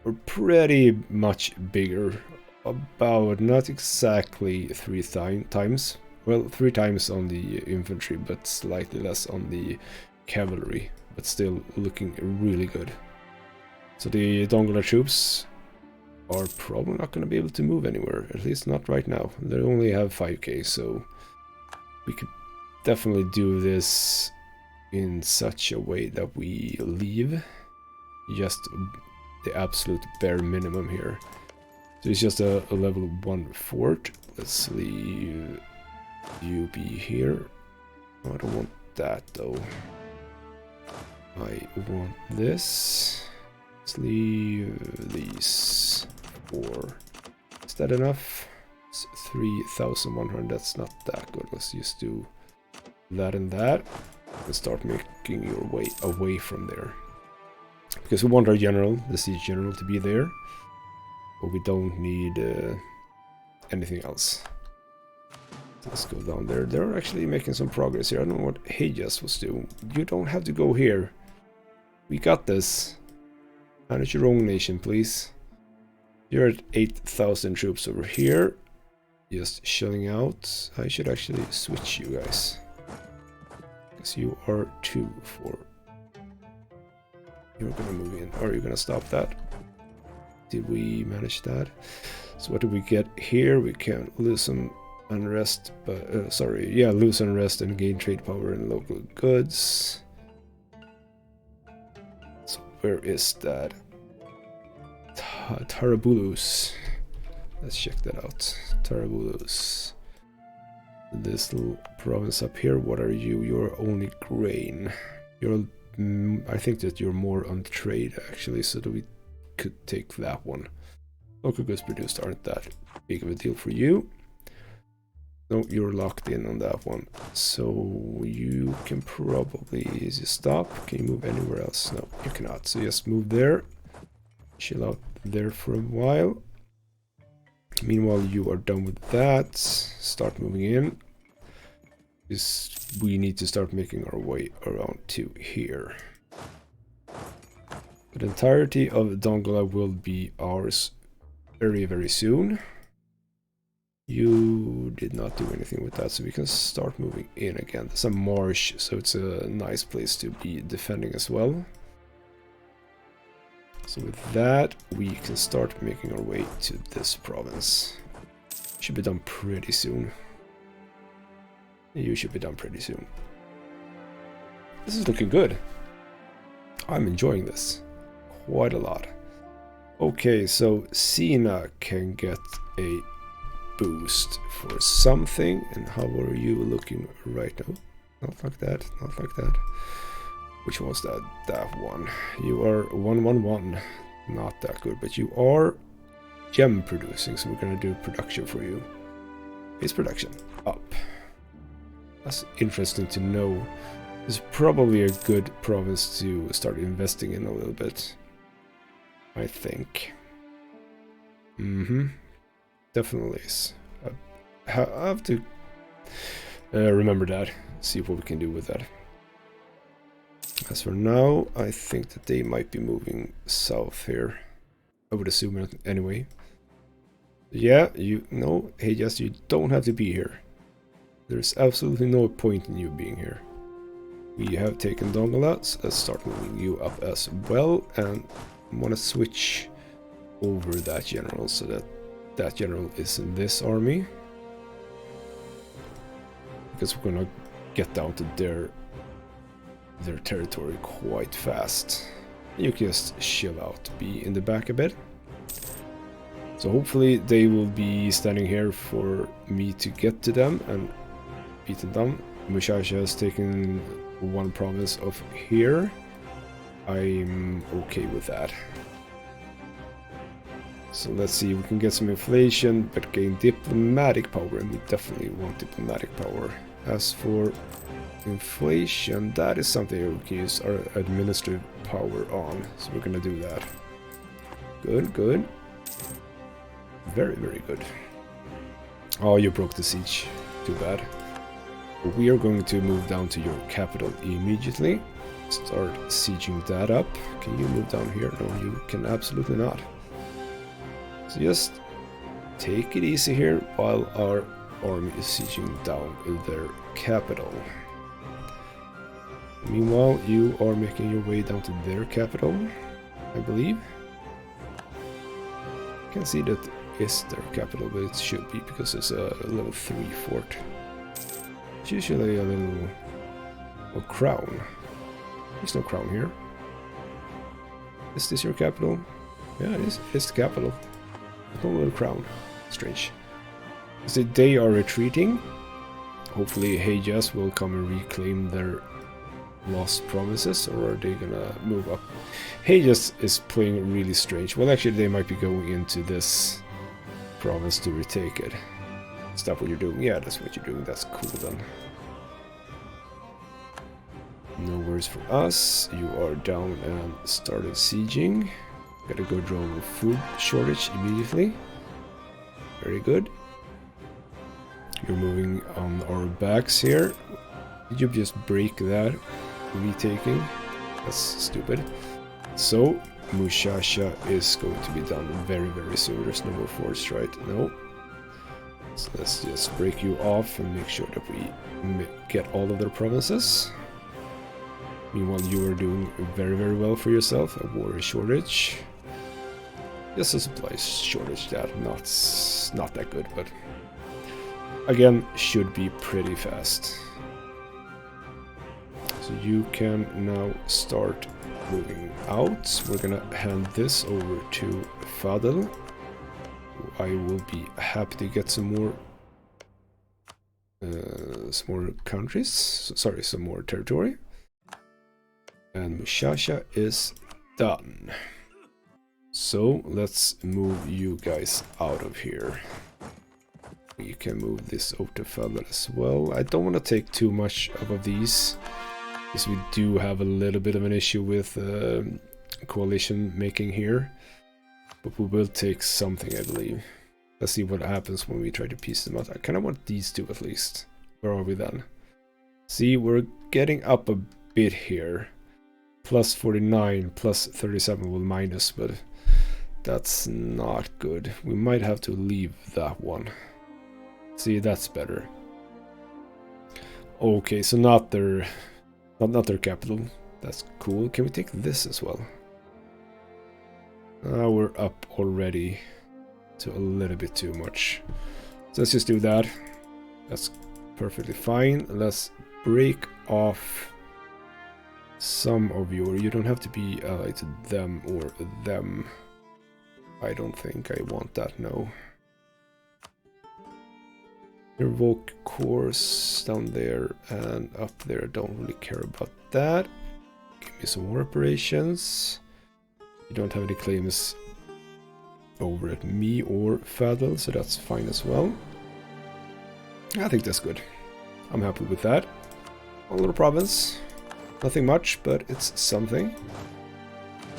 we're pretty much bigger, about not exactly 3 times. Well, 3 times on the infantry, but slightly less on the cavalry, but still looking really good. So the Dongola troops are probably not going to be able to move anywhere, at least not right now. They only have 5k, so we could definitely do this in such a way that we leave just the absolute bare minimum here. So it's just a level 1 fort. Let's leave you be here. Oh, I don't want that though. I want this. Let's leave these 4. Is that enough? It's 3,100. That's not that good. Let's just do that and that. And start making your way away from there. Because we want our general, the siege general, to be there. But we don't need anything else. Let's go down there. They're actually making some progress here. I don't know what Hayjas was doing. You don't have to go here. We got this. Manage your own nation, please. You're at 8,000 troops over here. Just chilling out. I should actually switch you guys. Because you are 2 for... You're gonna move in. Or are you gonna stop that? Did we manage that? So what do we get here? We can lose some unrest, but lose unrest and gain trade power in local goods. So where is that? Tarabulus. Let's check that out. Tarabulus. This little province up here. What are you? You're only grain. You're. I think that you're more on trade actually, so that we could take that one. Local goods produced aren't that big of a deal for you. No, you're locked in on that one. So you can probably just stop. Can you move anywhere else? No, you cannot. So just move there. Chill out there for a while. Meanwhile, you are done with that. Start moving in. We need to start making our way around to here. The entirety of Dongola will be ours very, very soon. You did not do anything with that, so we can start moving in again. It's a marsh, so it's a nice place to be defending as well. So with that, we can start making our way to this province. Should be done pretty soon. You should be done pretty soon. This is looking good. I'm enjoying this quite a lot. Okay, so Sina can get a boost for something. And how are you looking right now? Not like that, not like that. Which one's that? That one. You are 111. Not that good, but you are gem producing, so we're gonna do production for you. Base production up. That's interesting to know. It's probably a good province to start investing in a little bit, I think. Definitely is. I have to remember that. See what we can do with that. As for now, I think that they might be moving south here. I would assume it anyway. Yeah, hey, just you don't have to be here. There's absolutely no point in you being here. We have taken Dongola, so let's start moving you up as well, and I want to switch over that general so that that general is in this army. Because we're gonna get down to their territory quite fast. You can just chill out, be in the back a bit. So hopefully they will be standing here for me to get to them and beat them down. Mushasha has taken one province of here. I'm okay with that. So let's see, we can get some inflation, but gain diplomatic power, and we definitely want diplomatic power. As for inflation, that is something we can use our administrative power on, so we're gonna do that. Good, good. Very, very good. Oh, you broke the siege. Too bad. We are going to move down to your capital immediately. Start sieging that up. Can you move down here? No, you can absolutely not. So just take it easy here while our army is sieging down their capital. Meanwhile, you are making your way down to their capital, I believe. I can see that is their capital, but it should be because it's a level 3 fort. It's usually a little crown. There's no crown here. Is this your capital? Yeah, it is. It's the capital. No little crown. Strange. So they are retreating. Hopefully Hejas will come and reclaim their lost provinces, or are they gonna move up? Hejas is playing really strange. Well, actually they might be going into this province to retake it. Is that what you're doing? Yeah, that's what you're doing. That's cool then. No worries for us. You are down and started sieging. Gotta go draw a food shortage immediately. Very good. You're moving on our backs here. Did you just break that? Retaking? That's stupid. So, Mushasha is going to be done very, very soon. There's no more force, right? No. So let's just break you off and make sure that we get all of their provinces. Meanwhile, you are doing very, very well for yourself. A war shortage. Just a supply shortage that not that good, but again, should be pretty fast. So you can now start moving out. We're gonna hand this over to Fadel. I will be happy to get some more countries. Sorry, some more territory. And Mushasha is done. So let's move you guys out of here. We can move this over to Fadel as well. I don't want to take too much of these, because we do have a little bit of an issue with coalition making here. But we will take something, I believe. Let's see what happens when we try to piece them out. I kind of want these two at least. Where are we then? See, we're getting up a bit here. Plus 49, plus 37 will minus, but that's not good. We might have to leave that one. See, that's better. Okay, so not their capital. That's cool. Can we take this as well? We're up already to a little bit too much. So let's just do that. That's perfectly fine. Let's break off some of you don't have to be allied to them or them. I don't think I want that, no. Revoke course down there and up there. Don't really care about that. Give me some more operations. You don't have any claims over at me or Fadel, so that's fine as well. I think that's good. I'm happy with that. One little province. Nothing much, but it's something.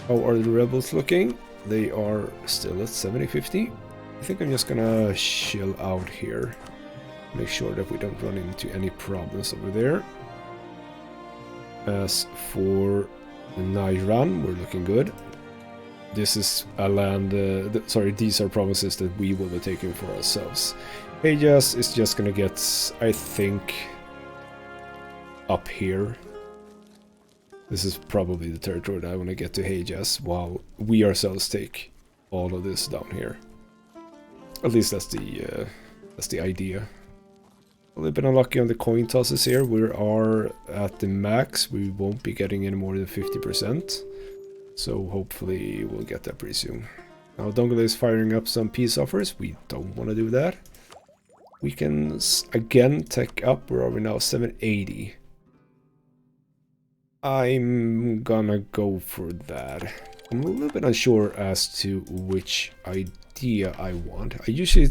How are the rebels looking? They are still at 70-50. I think I'm just gonna chill out here. Make sure that we don't run into any problems over there. As for Nairan, we're looking good. This is a land, these are provinces that we will be taking for ourselves. Hejas is just gonna get, I think, up here. This is probably the territory that I want to get to Hejas, while we ourselves take all of this down here. At least that's the idea. A little bit unlucky on the coin tosses here. We are at the max. We won't be getting any more than 50%. So hopefully we'll get that pretty soon. Now Dongle is firing up some peace offers. We don't want to do that. We can again take up. Where are we now? 780. I'm gonna go for that. I'm a little bit unsure as to which idea I want. I usually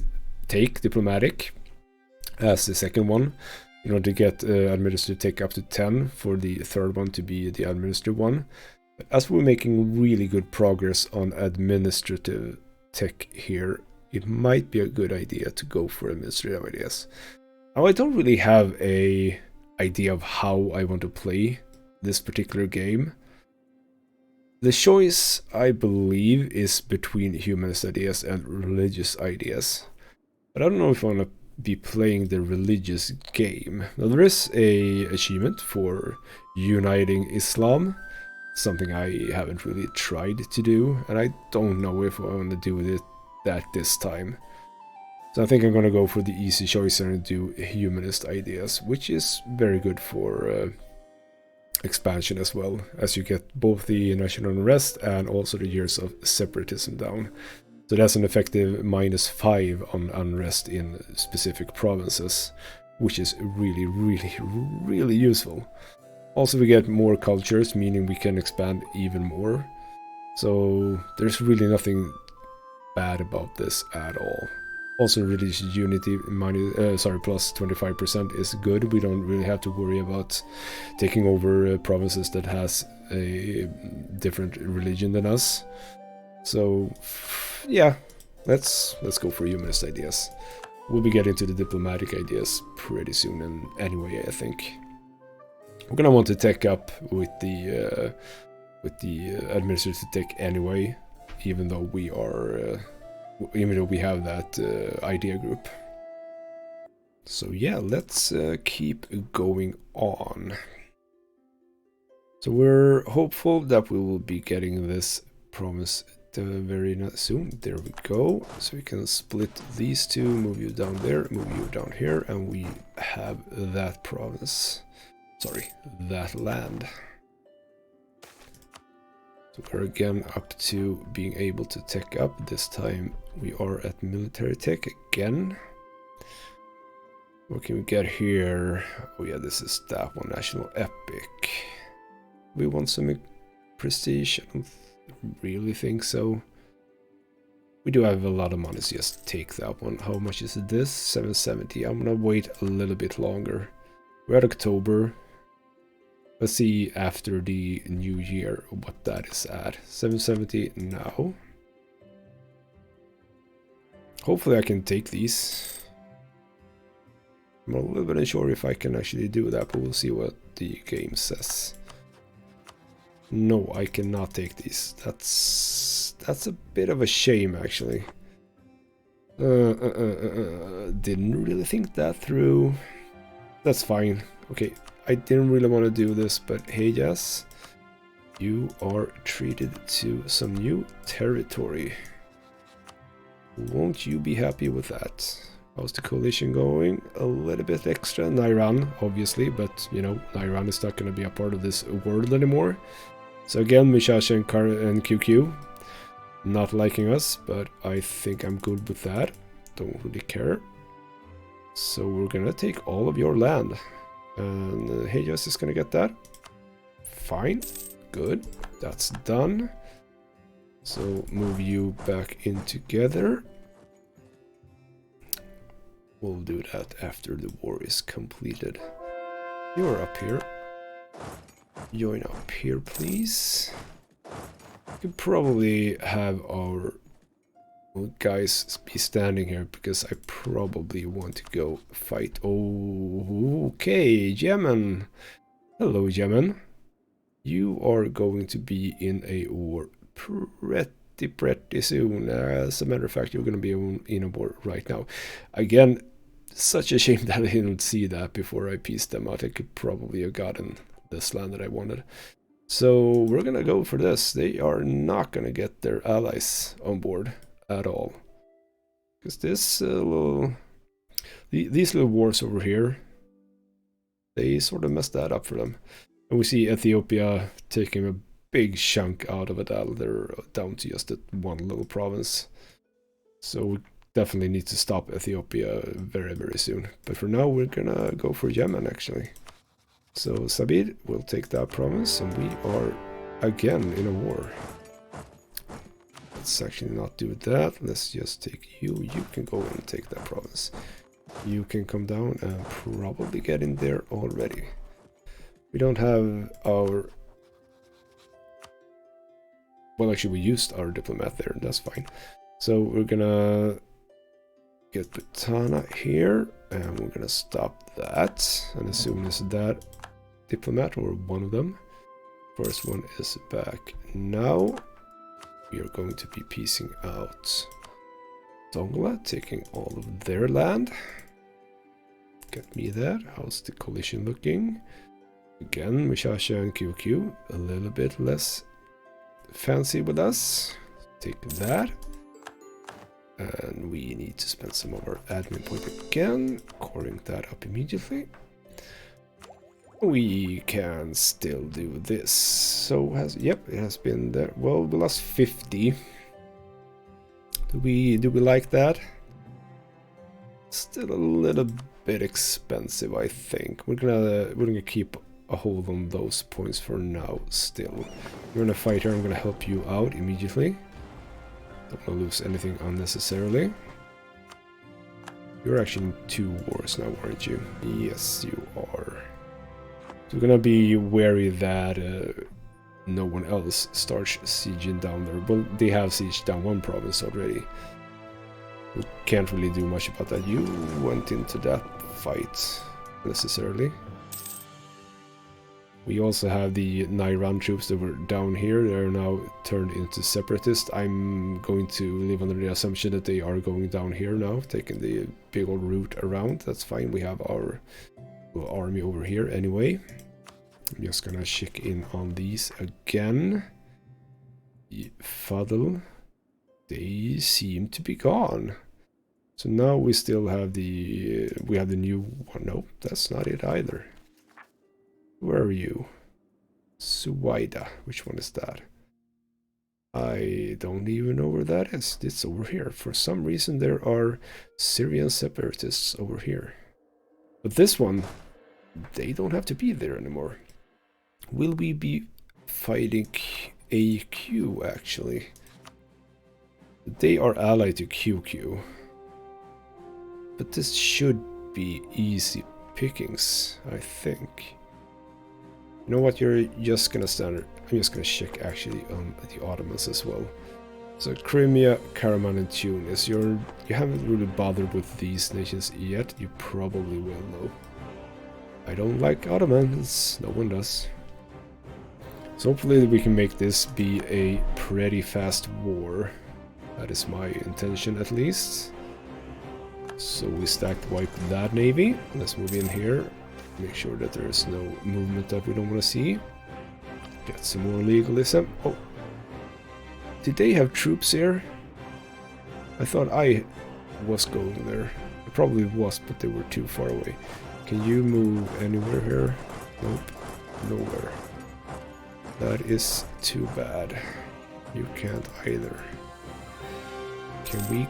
take diplomatic as the second one, in order to get administrative tech up to 10 for the third one to be the administrative one. But as we're making really good progress on administrative tech here, it might be a good idea to go for administrative ideas. Now, I don't really have a idea of how I want to play this particular game. The choice, I believe, is between humanist ideas and religious ideas. But I don't know if I want to be playing the religious game. Now, there is a achievement for uniting Islam, something I haven't really tried to do, and I don't know if I want to do that this time. So I think I'm going to go for the easy choice and do humanist ideas, which is very good for expansion as well, as you get both the national unrest and also the years of separatism down. So that's an effective -5 on unrest in specific provinces, which is really, really, really useful. Also, we get more cultures, meaning we can expand even more. So there's really nothing bad about this at all. Also, religious unity plus 25% is good. We don't really have to worry about taking over provinces that has a different religion than us. So, yeah, let's go for humanist ideas. We'll be getting to the diplomatic ideas pretty soon, and anyway, I think we're gonna want to tech up with the administrative tech anyway, even though we have that idea group. So yeah, let's keep going on. So we're hopeful that we will be getting this promise very soon. There we go. So we can split these two, move you down there, move you down here, and we have that province. Sorry, that land. So we're again up to being able to tech up. This time we are at military tech again. What can we get here? Oh yeah, this is that one, national epic. We want some prestige. I don't really think so. We do have a lot of money, so just take that one. How much is this? 770. I'm gonna wait a little bit longer. We're at October. Let's see after the new year what that is at. 770 now. Hopefully I can take these. I'm a little bit unsure if I can actually do that, but we'll see what the game says. No, I cannot take these. That's a bit of a shame, actually. Didn't really think that through. That's fine. Okay, I didn't really want to do this, but hey, yes, you are treated to some new territory. Won't you be happy with that? How's the coalition going? A little bit extra. Nairan, obviously, but you know, Nairan is not going to be a part of this world anymore. So again, Mishash and QQ not liking us, but I think I'm good with that. Don't really care. So we're gonna take all of your land. And Heyas is gonna get that. Fine. Good. That's done. So move you back in together. We'll do that after the war is completed. You're up here. Join up here, please. We could probably have our guys be standing here because I probably want to go fight. Oh, okay, Yemen. Hello, Yemen. You are going to be in a war pretty soon. As a matter of fact, you're going to be in a war right now. Again, such a shame that I didn't see that before I pieced them out. I could probably have gotten this land that I wanted. So we're going to go for this. They are not going to get their allies on board at all. Because this these little wars over here, they sort of messed that up for them. And we see Ethiopia taking a big chunk out of it. They're down to just that one little province. So we definitely need to stop Ethiopia very, very soon. But for now, we're gonna go for Yemen, actually. So Sabir will take that province, and we are again in a war. Let's actually not do that. Let's just take you. You can go and take that province. You can come down and probably get in there already. We don't have our... Well, actually, we used our diplomat there. That's fine. So we're gonna get Butana here, and we're gonna stop that. And as soon as that diplomat, or one of them, first one is back now, we are going to be piecing out Dongola, taking all of their land. Get me that. How's the coalition looking? Again, Mushasha and QQ, a little bit less fancy with us. Take that. And we need to spend some of our admin point again, coring that up immediately. We can still do this. So yep, it has been there. Well, we lost 50. Do we like that? Still a little bit expensive, I think. We're gonna keep a hold on those points for now. Still, you're in a fight here. I'm gonna help you out immediately. Don't want to lose anything unnecessarily. You're actually in 2 wars now, aren't you? Yes, you are. So we're gonna be wary that no one else starts sieging down there. Well, they have sieged down 1 province already. We can't really do much about that. You went into that fight necessarily. We also have the Nairan troops that were down here. They are now turned into separatists. I'm going to live under the assumption that they are going down here now, taking the big old route around. That's fine. We have our army over here anyway. I'm just gonna check in on these again. Fuddle. They seem to be gone. So now we still have the new one. Nope, that's not it either. Where are you? Suwaida. Which one is that? I don't even know where that is. It's over here. For some reason there are Syrian separatists over here. But this one, they don't have to be there anymore. Will we be fighting AQ actually? They are allied to QQ. But this should be easy pickings, I think. You know what, you're just gonna stand. I'm just gonna check actually on the Ottomans as well. So Crimea, Karaman and Tunis. You haven't really bothered with these nations yet. You probably will though. I don't like Ottomans, no one does. So hopefully we can make this be a pretty fast war. That is my intention at least. So we stacked wipe that navy. Let's move in here. Make sure that there is no movement that we don't want to see. Get some more legalism. Oh, did they have troops here? I thought I was going there. It probably was, but they were too far away. Can you move anywhere here? Nope, nowhere. That is too bad. You can't either. Can we?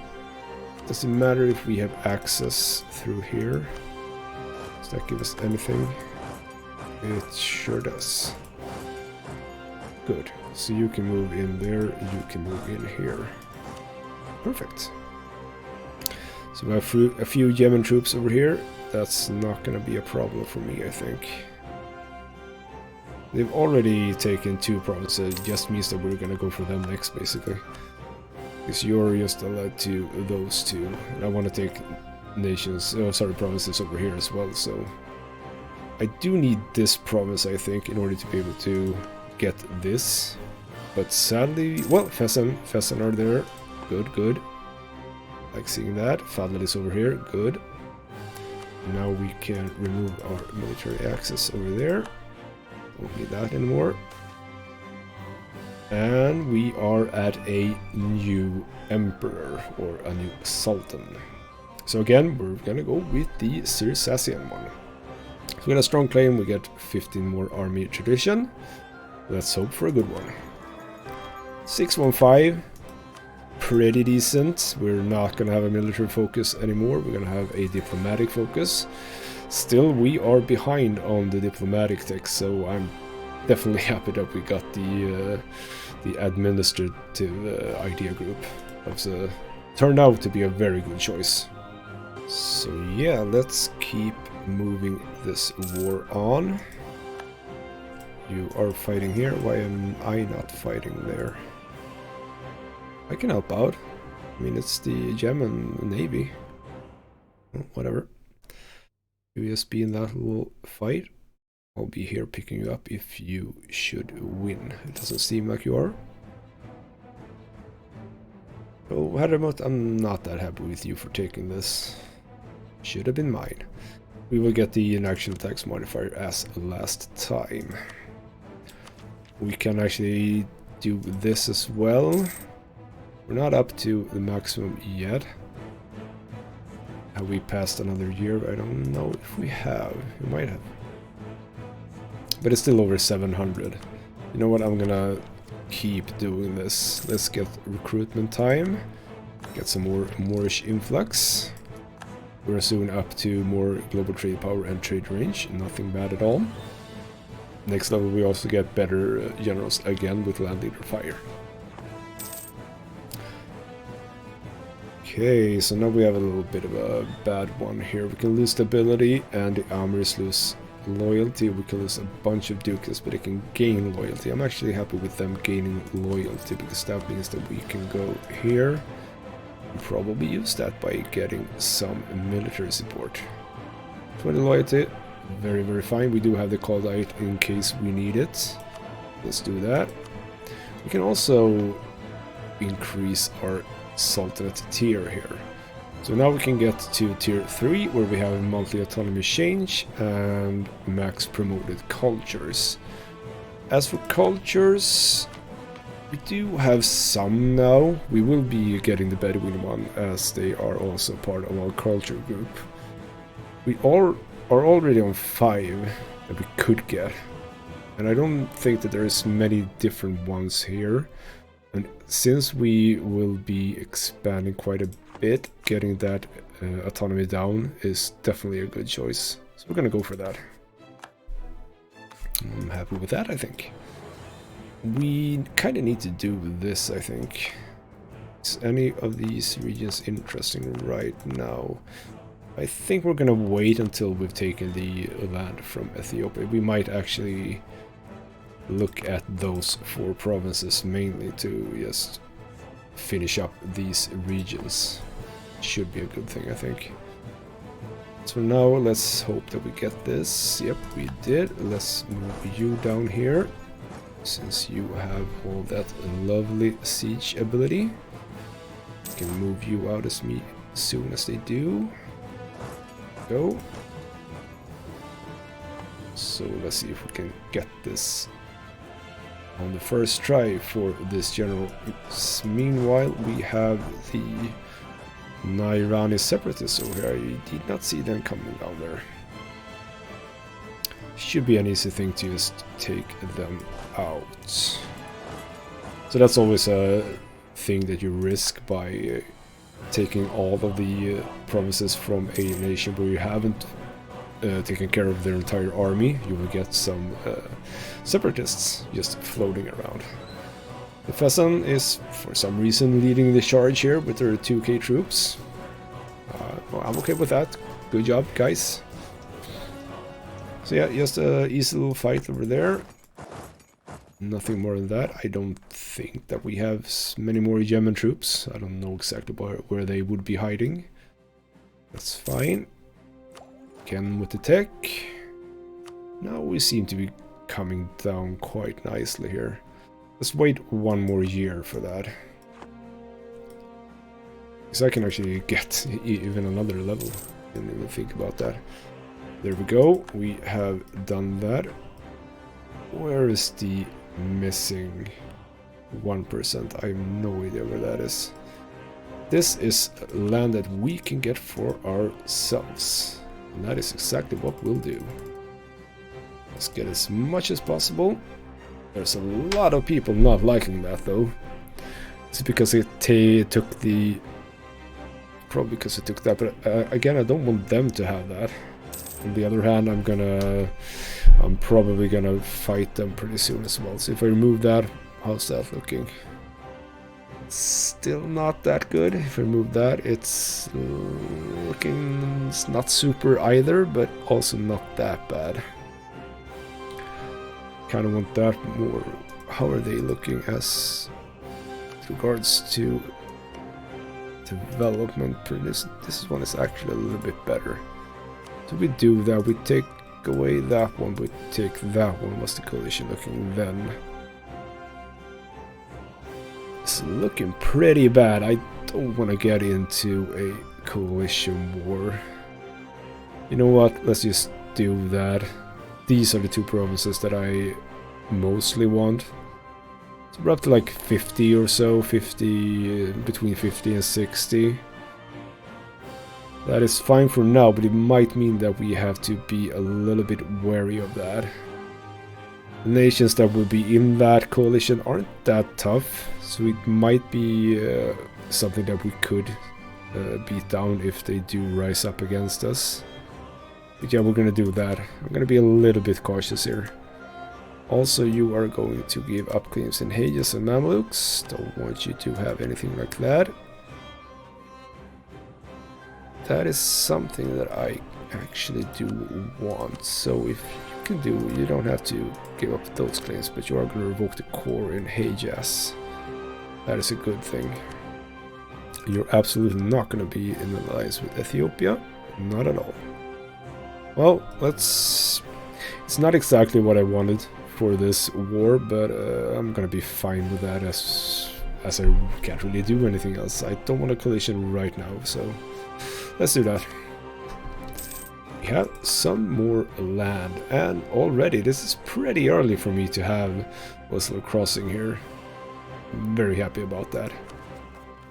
Does it matter if we have access through here? Does that give us anything? It sure does. Good. So you can move in there, you can move in here. Perfect. So we have a few Yemen troops over here. That's not going to be a problem for me, I think. They've already taken 2 provinces. It just means that we're going to go for them next, basically. Because you're just allied to those 2. And I want to take provinces over here as well, so I do need this province, I think, in order to be able to get this. But sadly, well, Fesan are there. Good. Like seeing that. Fadl is over here. Good. Now we can remove our military access over there. Don't need that anymore. And we are at a new emperor, or a new sultan. So again, we're gonna go with the Circassian one. So we got a strong claim, we get 15 more army tradition. Let's hope for a good one. 615, pretty decent. We're not gonna have a military focus anymore, we're gonna have a diplomatic focus. Still, we are behind on the diplomatic tech, so I'm definitely happy that we got the administrative idea group. That was turned out to be a very good choice. So yeah, let's keep moving this war on. You are fighting here, why am I not fighting there? I can help out. I mean, it's the Yemen Navy. whatever. You just be in that little fight. I'll be here picking you up if you should win. It doesn't seem like you are. So, Hadramut, I'm not that happy with you for taking this. Should have been mine. We will get the inaction attacks modifier as last time. We can actually do this as well. We're not up to the maximum yet. Have we passed another year? I don't know if we have. We might have. But it's still over 700. You know what? I'm gonna keep doing this. Let's get recruitment time. Get some more Moorish influx. We're soon up to more global trade power and trade range. Nothing bad at all. Next level we also get better generals again with land leader fire. Okay, so now we have a little bit of a bad one here. We can lose stability and the Amirs lose loyalty. We can lose a bunch of ducats, but they can gain loyalty. I'm actually happy with them gaining loyalty because that means that we can go here and probably use that by getting some military support. 20 loyalty, very, very fine. We do have the Caldite in case we need it. Let's do that. We can also increase our Sultanate tier here. So now we can get to tier 3 where we have monthly autonomy change and max promoted cultures. As for cultures, we do have some now. We will be getting the Bedouin one as they are also part of our culture group. We all are already on 5 that we could get. And I don't think that there's many different ones here. And since we will be expanding quite a bit, getting that autonomy down is definitely a good choice. So we're gonna go for that. I'm happy with that, I think. We kind of need to do this, I think. Is any of these regions interesting right now? I think we're gonna wait until we've taken the land from Ethiopia. We might actually look at those 4 provinces mainly to just finish up these regions. Should be a good thing, I think. So now let's hope that we get this. Yep, we did. Let's move you down here since you have all that lovely siege ability. Can move you out as soon as they do. Go. So let's see if we can get this on the first try for this general. Meanwhile, we have the Nairani separatists over here. I did not see them coming down there. Should be an easy thing to just take them out. So that's always a thing that you risk by taking all of the provinces from a nation where you haven't taken care of their entire army. You will get some separatists just floating around. The Fezzan is for some reason leading the charge here with their 2k troops. Well, I'm okay with that. Good job, guys. So yeah, just a easy little fight over there. Nothing more than that. I don't think that we have many more Yemen troops. I don't know exactly where they would be hiding. That's fine. Again with the tech. Now we seem to be coming down quite nicely here. Let's wait 1 more year for that. Because I can actually get even another level. Didn't even think about that. There we go. We have done that. Where is the missing 1%? I have no idea where that is. This is land that we can get for ourselves. And that is exactly what we'll do. Let's get as much as possible. There's a lot of people not liking that though. It's because it took the... Probably because it took that, but again, I don't want them to have that. On the other hand, I'm probably gonna fight them pretty soon as well. So if I remove that, how's that looking? Still not that good. If I remove that, it's looking not super either, but also not that bad. Kind of want that more. How are they looking as regards to development. This one is actually a little bit better. So we do that. We take away that one. We take that one. What's the coalition looking then? It's looking pretty bad. I don't want to get into a coalition war. You know what? Let's just do that. These are the two provinces that I mostly want. So we're up to like 50 or so, 50, between 50 and 60. That is fine for now, but it might mean that we have to be a little bit wary of that. The nations that will be in that coalition aren't that tough, so it might be something that we could beat down if they do rise up against us. But yeah, we're gonna do that. I'm gonna be a little bit cautious here. Also, you are going to give up claims in Hades and Mamluks. Don't want you to have anything like that. That is something that I actually do want. So if you can do, you don't have to give up those claims, but you are going to revoke the core in Hades. That is a good thing. You're absolutely not going to be in alliance with Ethiopia. Not at all. Well, it's not exactly what I wanted for this war, but I'm gonna be fine with that as I can't really do anything else. I don't want a collision right now, so let's do that. We have some more land, and already this is pretty early for me to have Whistler Crossing here. I'm very happy about that.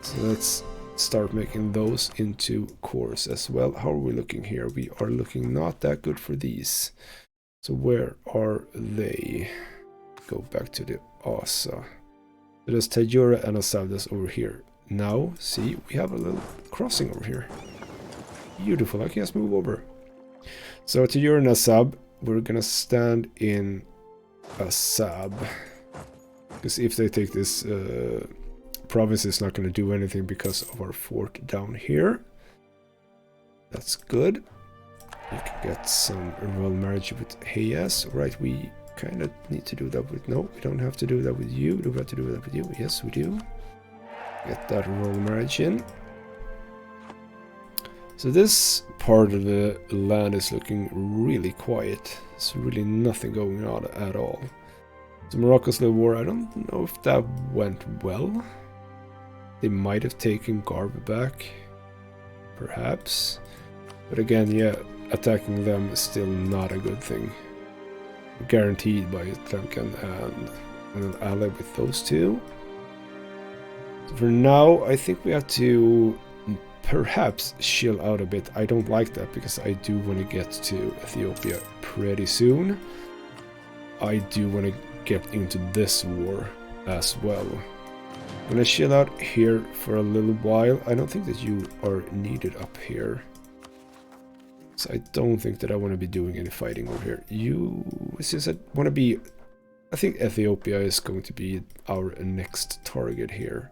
So let's start making those into cores as well. How are we looking here? We are looking not that good for these. So where are they? Go back to the Asa. So there's Tajura and Asavdas over here. Now, see, we have a little crossing over here. Beautiful, I can just move over. So Tajura and Asab, we're gonna stand in Asab. Because if they take this province, it's not gonna do anything because of our fort down here. That's good. We can get some royal marriage with Hayes. Right, we kind of need to do that with... No, we don't have to do that with you. Do we have to do that with you? Yes, we do. Get that royal marriage in. So this part of the land is looking really quiet. There's really nothing going on at all. So Morocco's little war, I don't know if that went well. They might have taken Garb back. Perhaps. But again, yeah, attacking them is still not a good thing. Guaranteed by Tlemcen and an ally with those two. So for now, I think we have to perhaps chill out a bit. I don't like that because I do want to get to Ethiopia pretty soon. I do want to get into this war as well. I'm gonna chill out here for a little while. I don't think that you are needed up here. So I don't think that I want to be doing any fighting over here. It's just I want to be... I think Ethiopia is going to be our next target here.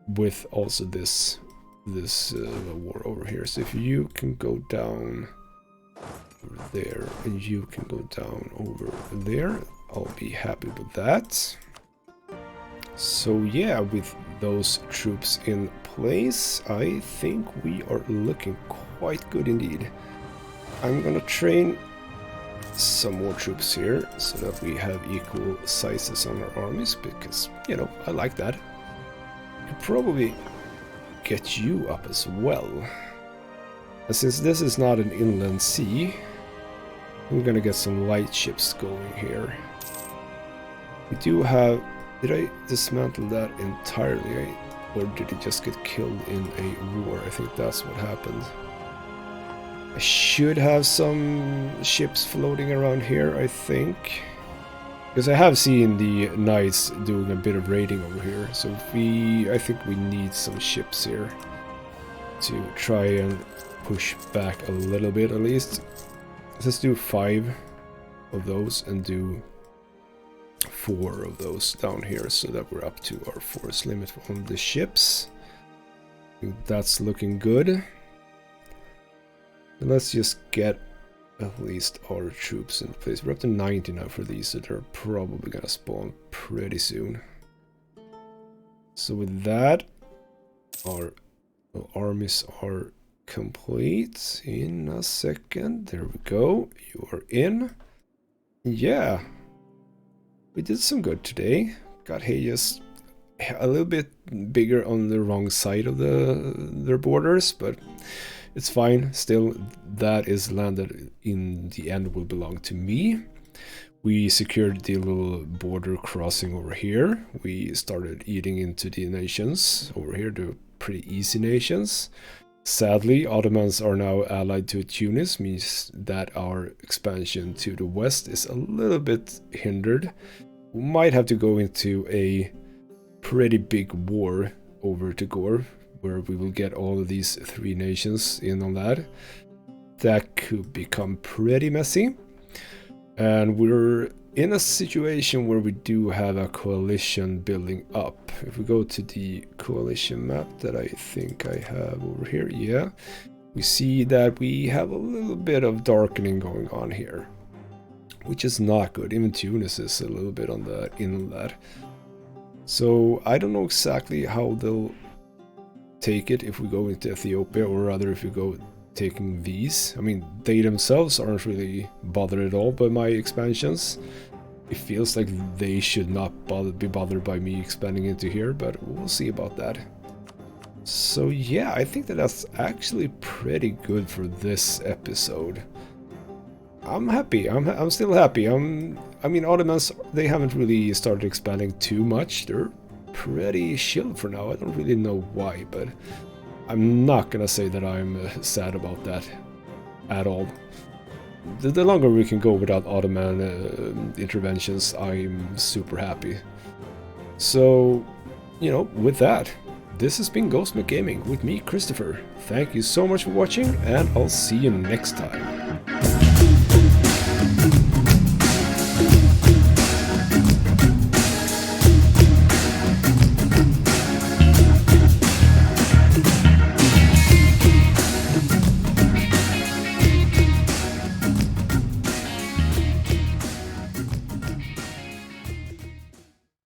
With also this war over here. So if you can go down over there and you can go down over there, I'll be happy with that. So yeah, with those troops in place, I think we are looking quite good indeed. I'm gonna train some more troops here so that we have equal sizes on our armies because, you know, I like that. I'll probably get you up as well. And since this is not an inland sea, we're gonna get some light ships going here. We do have... Did I dismantle that entirely, or did it just get killed in a war? I think that's what happened. I should have some ships floating around here, I think. Because I have seen the knights doing a bit of raiding over here. So I think we need some ships here to try and push back a little bit at least. Let's do 5 of those and do 4 of those down here so that we're up to our force limit on the ships. I think that's looking good. Let's just get at least our troops in place. We're up to 90 now for these, so they're probably gonna spawn pretty soon. So with that, our The armies are complete in a second. There we go. You are in. Yeah. We did some good today. Got Hayes a little bit bigger on the wrong side of their borders, but it's fine. Still, that is land that in the end will belong to me. We secured the little border crossing over here. We started eating into the nations over here, the pretty easy nations. Sadly, Ottomans are now allied to Tunis, means that our expansion to the west is a little bit hindered. We might have to go into a pretty big war over to Gore, where we will get all of these three nations in on that. That could become pretty messy. And we're in a situation where we do have a coalition building up. If we go to the coalition map that I think I have over here, yeah, we see that we have a little bit of darkening going on here, which is not good. Even Tunis is a little bit on the in that. So I don't know exactly how they'll take it if we go into Ethiopia, or rather if we go taking these. I mean, they themselves aren't really bothered at all by my expansions. It feels like they should not be bothered by me expanding into here, but we'll see about that. So yeah, I think that's actually pretty good for this episode. I'm happy. I'm still happy. I mean, Ottomans, they haven't really started expanding too much. They're pretty chill for now. I don't really know why, but I'm not gonna say that I'm sad about that at all. The longer we can go without Ottoman interventions, I'm super happy. So, you know, with that, this has been Ghostmith Gaming with me, Christopher. Thank you so much for watching, and I'll see you next time.